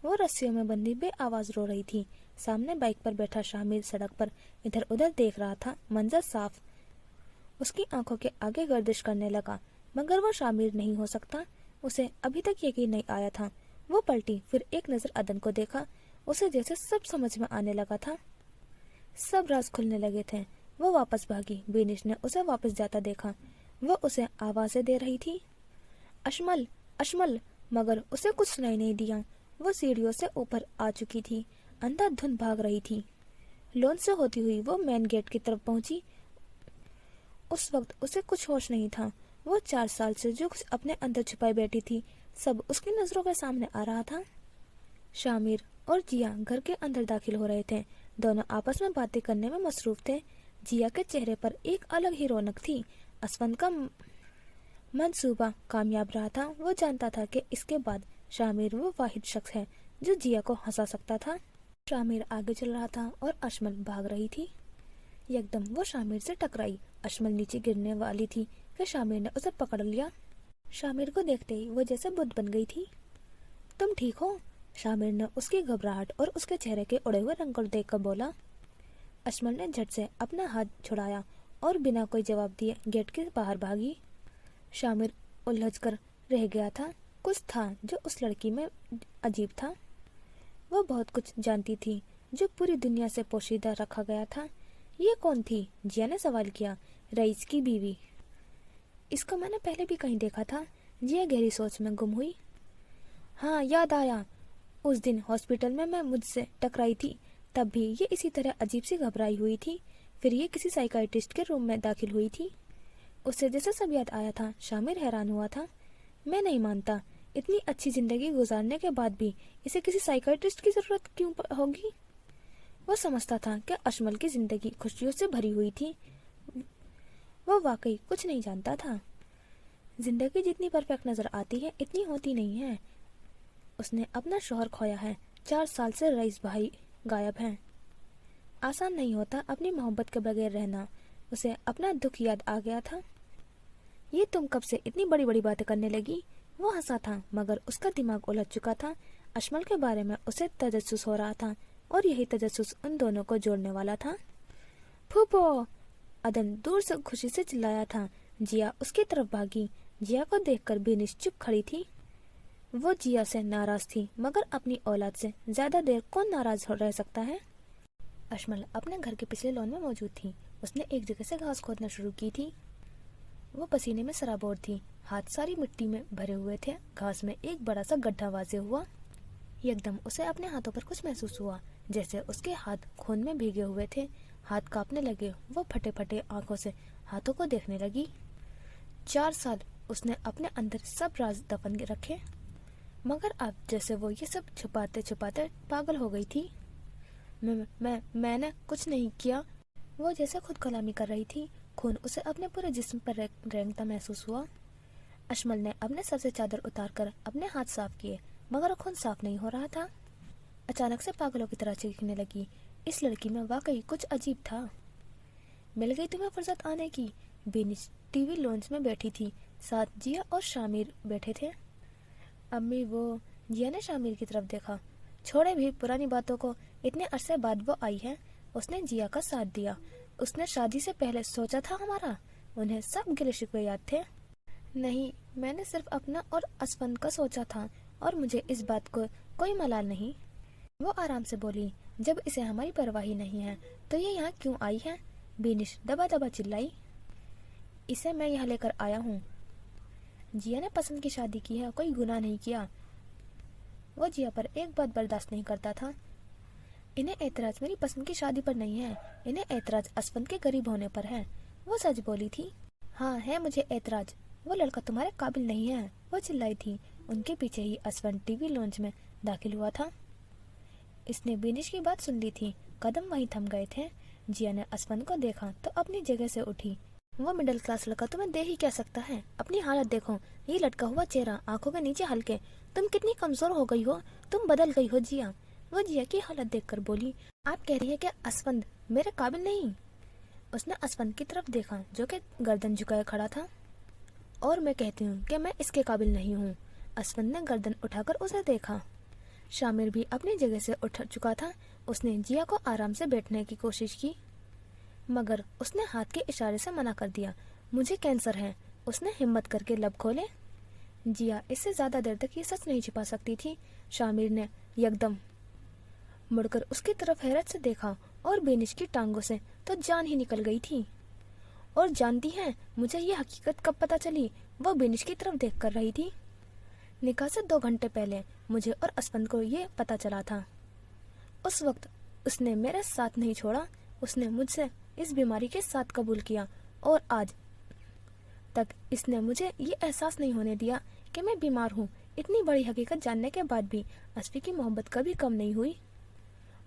A: वो रस्सियों में बंधी बेआवाज रो रही थी। सामने बाइक पर बैठा शामिर सड़क पर इधर उधर देख रहा था। मंजर साफ उसकी आंखों के आगे गर्दिश करने लगा, मगर वो शामिर नहीं हो सकता। उसे अभी तक यकीन नहीं आया था। वो पलटी, फिर एक नजर अदन को देखा। उसे जैसे सब समझ में आने लगा था। सब राज खुलने लगे थे। वो वापस भागी। बेनिश ने उसे वापस जाता देखा। वो उसे आवाजें दे रही थी, अशमल अशमल, मगर उसे कुछ सुनाई नहीं दिया। वो सीढ़ियों से ऊपर आ चुकी थी। अंधाधुंध भाग रही थी। लोन से होती हुई वो मेन गेट की तरफ पहुंची। उस वक्त उसे कुछ होश नहीं था। वो 4 साल से जो कुछ अपने अंदर छुपाई बैठी थी, सब उसकी नजरों के सामने आ रहा था। शामिर और जिया घर के अंदर दाखिल हो रहे थे। दोनों आपस में बातें करने में मसरूफ थे। जिया के चेहरे पर एक अलग ही रौनक थी। असफन का मंसूबा कामयाब रहा था। वो जानता था कि इसके बाद शामिर वो वाहिद शख्स है जो जिया को हंसा सकता था। शामिर आगे चल रहा था और अशमल भाग रही थी। एकदम वो शामिर से टकराई। अशमल नीचे गिरने वाली थी कि शामिर ने उसे पकड़ लिया। शामिर को देखते ही वो जैसे बुद्ध बन गई थी। तुम ठीक हो? शामिर ने उसकी घबराहट और उसके चेहरे के उड़े हुए रंग को देखकर बोला। अशमल ने झट से अपना हाथ छुड़ाया और बिना कोई जवाब दिए गेट के बाहर भागी। शामिर उलझ कर रह गया था। कुछ था जो उस लड़की में अजीब था। वो बहुत कुछ जानती थी जो पूरी दुनिया से पोशीदा रखा गया था। ये कौन थी? जिया ने सवाल किया। रईस की बीवी। इसको मैंने पहले भी कहीं देखा था। जिया गहरी सोच में गुम हुई। हाँ, याद आया। उस दिन हॉस्पिटल में मैं मुझसे टकराई थी, तब भी ये इसी तरह अजीब सी घबराई हुई थी। फिर ये किसी साइकाइट्रिस्ट के रूम में दाखिल हुई थी। उससे जैसे सब याद आया था। शामिर हैरान हुआ था। मैं नहीं मानता, इतनी अच्छी जिंदगी गुजारने के बाद भी इसे किसी साइकाइट्रिस्ट की जरूरत क्यों होगी? वो समझता था कि अशमल की जिंदगी खुशियों से भरी हुई थी। वो वाकई कुछ नहीं जानता था। जिंदगी जितनी परफेक्ट नजर आती है, इतनी होती नहीं है। उसने अपना शौहर खोया है। 4 साल से रईस भाई गायब हैं। आसान नहीं होता अपनी मोहब्बत के बगैर रहना। उसे अपना दुख याद आ गया था। ये तुम कब से इतनी बड़ी बड़ी बातें करने लगी? वो हंसा था, मगर उसका दिमाग उलझ चुका था। अशमल के बारे में उसे तजस्सुस हो रहा था और यही तजस्सुस उन दोनों को जोड़ने वाला था। फूफो! अदन दूर से खुशी से चिल्लाया था। जिया उसकी तरफ भागी। जिया को देखकर बेनिश चुप खड़ी थी। वो जिया से नाराज थी, मगर अपनी औलाद से ज्यादा देर कौन नाराज रह सकता है? अशमल अपने घर के पिछले लॉन में मौजूद थी। उसने एक जगह से घास खोदना शुरू की थी। वो पसीने में सराबोर थी। हाथ सारी मिट्टी में भरे हुए थे। घास में एक बड़ा सा गड्ढा वाज़ेह हुआ। एकदम उसे अपने हाथों पर कुछ महसूस हुआ, जैसे उसके हाथ खून में भीगे हुए थे। हाथ कांपने लगे। वो फटे फटे आंखों से हाथों को देखने लगी। 4 साल उसने अपने अंदर सब राज दफन के रखे, मगर अब जैसे वो ये सब छुपाते छुपाते पागल हो गई थी। मैंने कुछ नहीं किया। وہ جیسے خود کلامی کر رہی تھی، خون اسے اپنے پورے جسم پر رینگتا محسوس ہوا۔ اشمل نے اپنے سر سے چادر اتار کر اپنے ہاتھ صاف کیے، مگر خون صاف نہیں ہو رہا تھا۔ اچانک سے پاگلوں کی طرح چیخنے لگی، اس لڑکی میں واقعی کچھ عجیب تھا۔ مل گئی تمہیں فرصت آنے کی؟ بینش ٹی وی لونج میں بیٹھی تھی، ساتھ جیا اور شامیر بیٹھے تھے۔ امی وہ، جیا نے شامیر کی طرف دیکھا۔ چھوڑے بھی پرانی باتوں کو، اتنے عرصے بعد وہ آئی ہے۔ اس نے جیا کا ساتھ دیا۔ اس نے شادی سے پہلے سوچا تھا ہمارا؟ انہیں سب گلے شکوے یاد تھے۔ نہیں، میں نے صرف اپنا اور اسفن کا سوچا تھا، اور مجھے اس بات کو کوئی ملال نہیں۔ وہ آرام سے بولی، جب اسے ہماری پرواہ ہی نہیں ہے تو یہ یہاں کیوں آئی ہے؟ بینش دبا دبا چلائی، اسے میں یہاں لے کر آیا ہوں۔ جیا نے پسند کی شادی کی ہے، کوئی گناہ نہیں کیا۔ وہ جیا پر ایک بات برداشت نہیں کرتا تھا۔ انہیں اعتراض میری پسند کی شادی پر نہیں ہے، انہیں اعتراض اسفن کے غریب ہونے پر ہے۔ وہ سچ بولی تھی۔ ہاں ہے مجھے اعتراض، وہ لڑکا تمہارے قابل نہیں ہے، وہ چلائی تھی۔ ان کے پیچھے ہی اسفن ٹی وی لونج میں داخل ہوا تھا۔ اس نے بینش کی بات سن لی تھی، قدم وہیں تھم گئے تھے۔ جیا نے اسفن کو دیکھا تو اپنی جگہ سے اٹھی۔ وہ مڈل کلاس لڑکا تمہیں دے ہی کیا سکتا ہے؟ اپنی حالت دیکھو، یہ لٹکا ہوا چہرہ، آنکھوں کے نیچے ہلکے، تم کتنی کمزور ہو گئی ہو، تم بدل گئی ہو جیا۔ وہ جیا کی حالت دیکھ کر بولی، آپ کہہ رہی ہے کہ اسفند میرے قابل نہیں؟ اس نے اسفند کی طرف دیکھا جو کہ گردن جھکائے کھڑا تھا۔ اور میں کہتی ہوں کہ میں اس کے قابل نہیں ہوں۔ اسفند نے گردن اٹھا کر اسے دیکھا۔ شامر بھی اپنی جگہ سے اٹھ چکا تھا۔ اس نے جیا کو آرام سے بیٹھنے کی کوشش کی، مگر اس نے ہاتھ کے اشارے سے منع کر دیا۔ مجھے کینسر ہے، اس نے ہمت کر کے لب کھولے۔ جیا اس سے زیادہ دیر تک یہ سچ نہیں چھپا سکتی تھی۔ شامر نے یکدم مڑ کر اس کی طرف حیرت سے دیکھا، اور بینش کی ٹانگوں سے تو جان ہی نکل گئی تھی۔ اور جانتی ہیں مجھے یہ حقیقت کب پتہ چلی؟ وہ بینش کی طرف دیکھ کر رہی تھی۔ نکاح سے 2 گھنٹے پہلے مجھے اور اسفند کو یہ پتہ چلا تھا۔ اس وقت اس نے میرے ساتھ نہیں چھوڑا، اس نے مجھ سے اس بیماری کے ساتھ قبول کیا، اور آج تک اس نے مجھے یہ احساس نہیں ہونے دیا کہ میں بیمار ہوں۔ اتنی بڑی حقیقت جاننے کے بعد بھی اسفی کی محبت کبھی کم نہیں ہوئی۔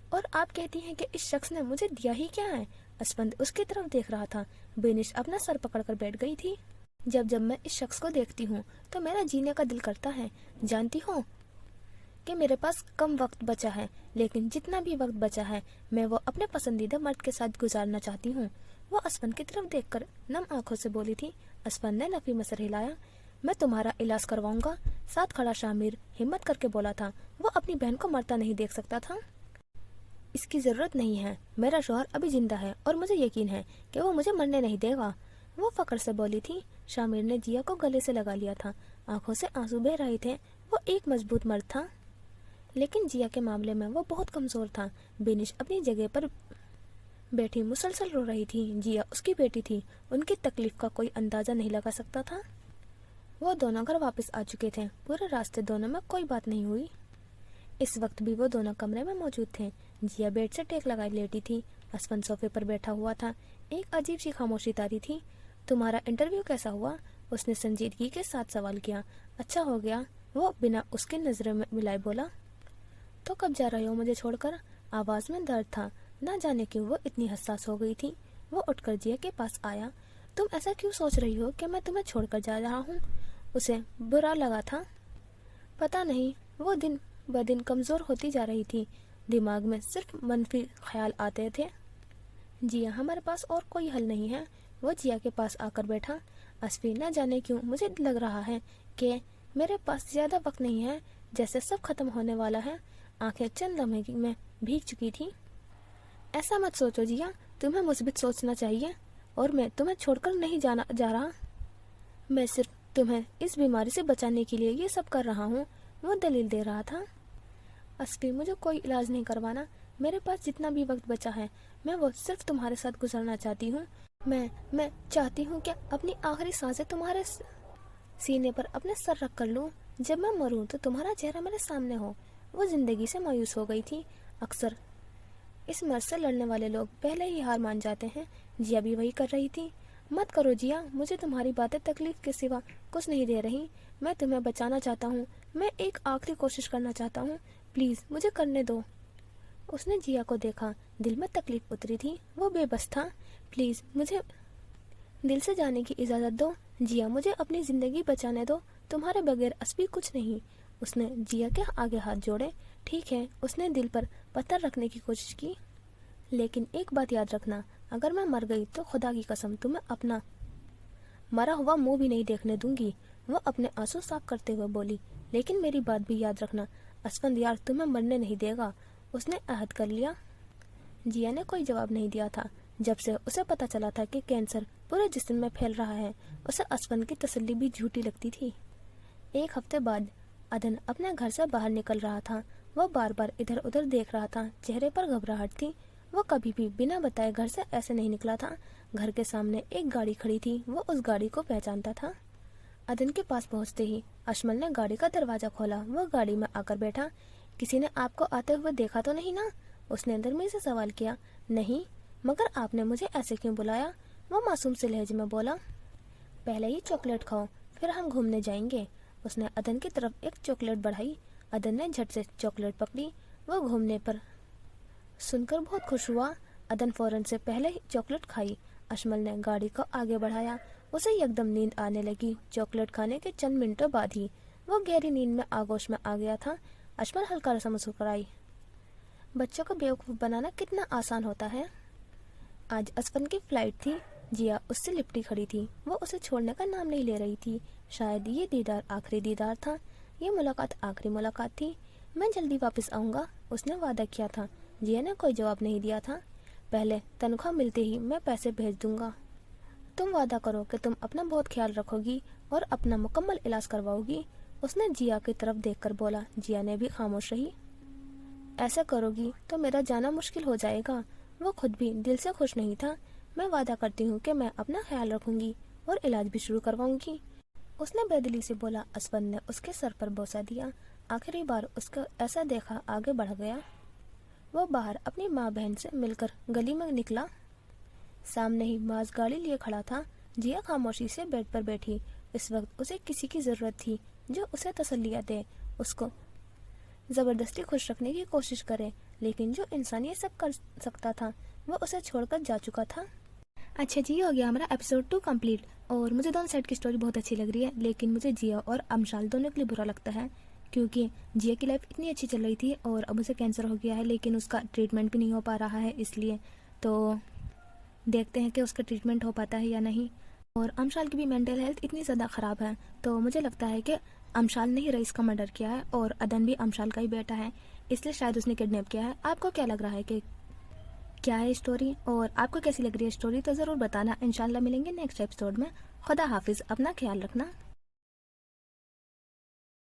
A: اور آپ کہتی ہیں کہ اس شخص نے مجھے دیا ہی کیا ہے؟ اسفند اس کی طرف دیکھ رہا تھا۔ بینش اپنا سر پکڑ کر بیٹھ گئی تھی۔ جب میں اس شخص کو دیکھتی ہوں تو میرا جینے کا دل کرتا ہے۔ جانتی ہوں کہ میرے پاس کم وقت بچا ہے، لیکن جتنا بھی وقت بچا ہے میں وہ اپنے پسندیدہ مرد کے ساتھ گزارنا چاہتی ہوں۔ وہ اسفند کی طرف دیکھ کر نم آنکھوں سے بولی تھی۔ اسفند نے نفی میں سر ہلایا۔ میں تمہارا علاج کرواؤں گا، ساتھ کھڑا شامر ہمت کر کے بولا تھا۔ وہ اپنی بہن کو مرتا نہیں دیکھ سکتا تھا۔ اس کی ضرورت نہیں ہے، میرا شوہر ابھی زندہ ہے اور مجھے یقین ہے کہ وہ مجھے مرنے نہیں دے گا، وہ فخر سے بولی تھی۔ شامر نے جیا کو گلے سے لگا لیا تھا، آنکھوں سے آنسو بہہ رہے تھے۔ وہ ایک مضبوط مرد تھا، لیکن جیا کے معاملے میں وہ بہت کمزور تھا۔ بینش اپنی جگہ پر بیٹھی مسلسل رو رہی تھی۔ جیا اس کی بیٹی تھی، ان کی تکلیف کا کوئی اندازہ نہیں لگا سکتا تھا۔ وہ دونوں گھر واپس آ چکے تھے، پورے راستے دونوں میں کوئی بات نہیں ہوئی۔ اس وقت بھی وہ دونوں کمرے میں موجود تھے۔ جیا بیڈ سے ٹیک لگائے لیٹی تھی، اسفند صوفے پر بیٹھا ہوا تھا۔ ایک عجیب سی خاموشی تاری تھی۔ تمہارا انٹرویو کیسا ہوا؟ اس نے سنجیدگی کے ساتھ سوال کیا۔ اچھا ہو گیا، وہ بنا اس کی نظریں ملائے بولا۔ تو کب جا رہے ہو مجھے چھوڑ کر؟ آواز میں درد تھا، نہ جانے کیوں وہ اتنی حساس ہو گئی تھی۔ وہ اٹھ کر جیا کے پاس آیا۔ تم ایسا کیوں سوچ رہی ہو کہ میں تمہیں چھوڑ کر جا رہا ہوں؟ اسے برا لگا تھا۔ پتہ نہیں، وہ دن بدن کمزور ہوتی جا رہی تھی، دماغ میں صرف منفی خیال آتے تھے۔ جیا ہمارے پاس اور کوئی حل نہیں ہے۔ وہ جیا کے پاس آ کر بیٹھا۔ اسفی نہ جانے کیوں مجھے لگ رہا ہے کہ میرے پاس زیادہ وقت نہیں ہے، جیسے سب ختم ہونے والا ہے۔ آنکھیں چند لمحے میں بھیگ چکی تھی۔ ایسا مت سوچو جیا، تمہیں مثبت سوچنا چاہیے، اور میں تمہیں چھوڑ کر نہیں جا رہا۔ میں صرف تمہیں اس بیماری سے بچانے کے لیے یہ سب کر رہا ہوں، وہ دلیل دے رہا تھا۔ اسفی مجھے کوئی علاج نہیں کروانا، میرے پاس جتنا بھی وقت بچا ہے میں وہ صرف تمہارے ساتھ گزارنا چاہتی ہوں۔ میں چاہتی ہوں کہ اپنی آخری سانسیں تمہارے سینے پر اپنے سر رکھ کر لوں، جب میں مروں تو تمہارا چہرہ میرے سامنے ہو۔ وہ زندگی سے مایوس ہو گئی تھی۔ اکثر اس مرض سے لڑنے والے لوگ پہلے ہی ہار مان جاتے ہیں۔ جیا بھی وہی کر رہی تھی۔ مت کرو جیا، مجھے تمہاری باتیں تکلیف کے سوا کچھ نہیں دے رہی۔ میں تمہیں بچانا چاہتا ہوں، میں ایک آخری کوشش کرنا چاہتا ہوں، پلیز مجھے کرنے دو۔ اس نے جیا کو دیکھا، دل میں تکلیف اتری تھی، وہ بے بس تھا۔ پلیز مجھے دل سے جانے کی اجازت دو جیا، مجھے اپنی زندگی بچانے دو، تمہارے بغیر اسبی کچھ نہیں۔ اس نے جیا کے آگے ہاتھ جوڑے۔ ٹھیک ہے، اس نے دل پر پتھر رکھنے کی کوشش کی، لیکن ایک بات یاد رکھنا، اگر میں مر گئی تو خدا کی قسم تمہیں اپنا مرا ہوا منہ بھی نہیں دیکھنے دوں گی۔ وہ اپنے آنسو صاف کرتے ہوئے بولی، لیکن میری بات بھی یاد رکھنا، اسفند یار تمہیں مرنے نہیں دے گا۔ اس نے عہد کر لیا۔ جیا نے کوئی جواب نہیں دیا تھا۔ جب سے اسے پتا چلا تھا کہ کینسر پورے جسم میں پھیل رہا ہے، اسے اسفند کی تسلی بھی جھوٹی لگتی تھی۔ ایک ہفتے بعد ادن اپنے گھر سے باہر نکل رہا تھا۔ وہ بار بار ادھر ادھر دیکھ رہا تھا، چہرے پر گھبراہٹ تھی۔ وہ کبھی بھی بنا بتائے گھر سے ایسے نہیں نکلا تھا۔ گھر کے سامنے ایک گاڑی کھڑی تھی، وہ اس گاڑی کو پہچانتا تھا۔ ادن کے پاس پہنچتے ہی اشمل نے گاڑی کا دروازہ کھولا۔ وہ گاڑی میں آ کر بیٹھا۔ کسی نے آپ کو آتے ہوئے دیکھا تو نہیں نا؟ اس نے نرمی سے سوال کیا۔ نہیں، مگر آپ نے مجھے ایسے کیوں بلایا؟ وہ معصوم سے لہجے میں بولا۔ پہلے ہی چاکلیٹ کھاؤ، پھر ہم گھومنے جائیں گے۔ اس نے ادن کی طرف ایک چاکلیٹ بڑھائی۔ ادن نے جھٹ سے چاکلیٹ پکڑی۔ وہ گھومنے پر سن کر بہت خوش ہوا۔ ادن فوراً سے پہلے ہی چاکلیٹ کھائی۔ اشمل نے گاڑی کو آگے بڑھایا۔ اسے یکدم نیند آنے لگی۔ چاکلیٹ کھانے کے چند منٹوں بعد ہی وہ گہری نیند میں آغوش میں آ گیا تھا۔ اشمل ہلکا سا مسکرائی۔ بچوں کو بیوقوف بنانا کتنا آسان ہوتا ہے۔ آج اسفند کی فلائٹ تھی۔ جیا اس سے لپٹی کھڑی تھی۔ وہ اسے چھوڑنے کا نام نہیں لے رہی تھی۔ شاید یہ دیدار آخری دیدار تھا، یہ ملاقات آخری ملاقات تھی۔ میں جلدی واپس آؤں گا، اس نے وعدہ کیا تھا۔ جیا نے کوئی جواب نہیں دیا تھا۔ پہلے تنخواہ ملتے ہی میں پیسے بھیج دوں گا۔ تم وعدہ کرو کہ تم اپنا بہت خیال رکھو گی اور اپنا مکمل علاج کرواؤ گی، اس نے جیا کی طرف دیکھ کر بولا۔ جیا نے بھی خاموش رہی۔ ایسا کرو گی تو میرا جانا مشکل ہو جائے گا۔ وہ خود بھی دل سے خوش نہیں تھا۔ میں وعدہ کرتی ہوں کہ میں اپنا خیال رکھوں گی اور علاج بھی شروع کرواؤں گی، اس نے بے دلی سے بولا۔ اسفند نے اس کے سر پر بوسہ دیا۔ آخری بار اس کو ایسا دیکھا آگے بڑھ گیا۔ وہ باہر اپنی ماں بہن سے مل کر گلی میں نکلا۔ سامنے ہی معاذ گاڑی لیے کھڑا تھا۔ جیا خاموشی سے بیڈ پر بیٹھی۔ اس وقت اسے کسی کی ضرورت تھی جو اسے تسلیاں دے، اس کو زبردستی خوش رکھنے کی کوشش کرے، لیکن جو انسان یہ سب کر سکتا تھا وہ اسے چھوڑ کر جا چکا تھا۔ اچھا جی، ہو گیا ہمارا ایپیسوڈ 2 کمپلیٹ، اور مجھے دونوں سائڈ کی سٹوری بہت اچھی لگ رہی ہے، لیکن مجھے جیا اور امشال دونوں کے لیے برا لگتا ہے، کیونکہ جیا کی لائف اتنی اچھی چل رہی تھی اور اب اسے کینسر ہو گیا ہے، لیکن اس کا ٹریٹمنٹ بھی نہیں ہو پا رہا ہے، اس لیے تو دیکھتے ہیں کہ اس کا ٹریٹمنٹ ہو پاتا ہے یا نہیں۔ اور امشال کی بھی مینٹل ہیلتھ اتنی زیادہ خراب ہے، تو مجھے لگتا ہے کہ امشال نے ہی رئیس کا مرڈر کیا ہے، اور ادن بھی امشال کا ہی بیٹا ہے، اس لیے شاید اس نے کڈنیپ کیا ہے۔ آپ کو کیا لگ رہا ہے کہ کیا ہے اسٹوری، اور آپ کو کیسی لگ رہی ہے اسٹوری، تو ضرور بتانا۔ انشاءاللہ ملیں گے نیکسٹ ایپیسوڈ میں۔ خدا حافظ، اپنا خیال رکھنا۔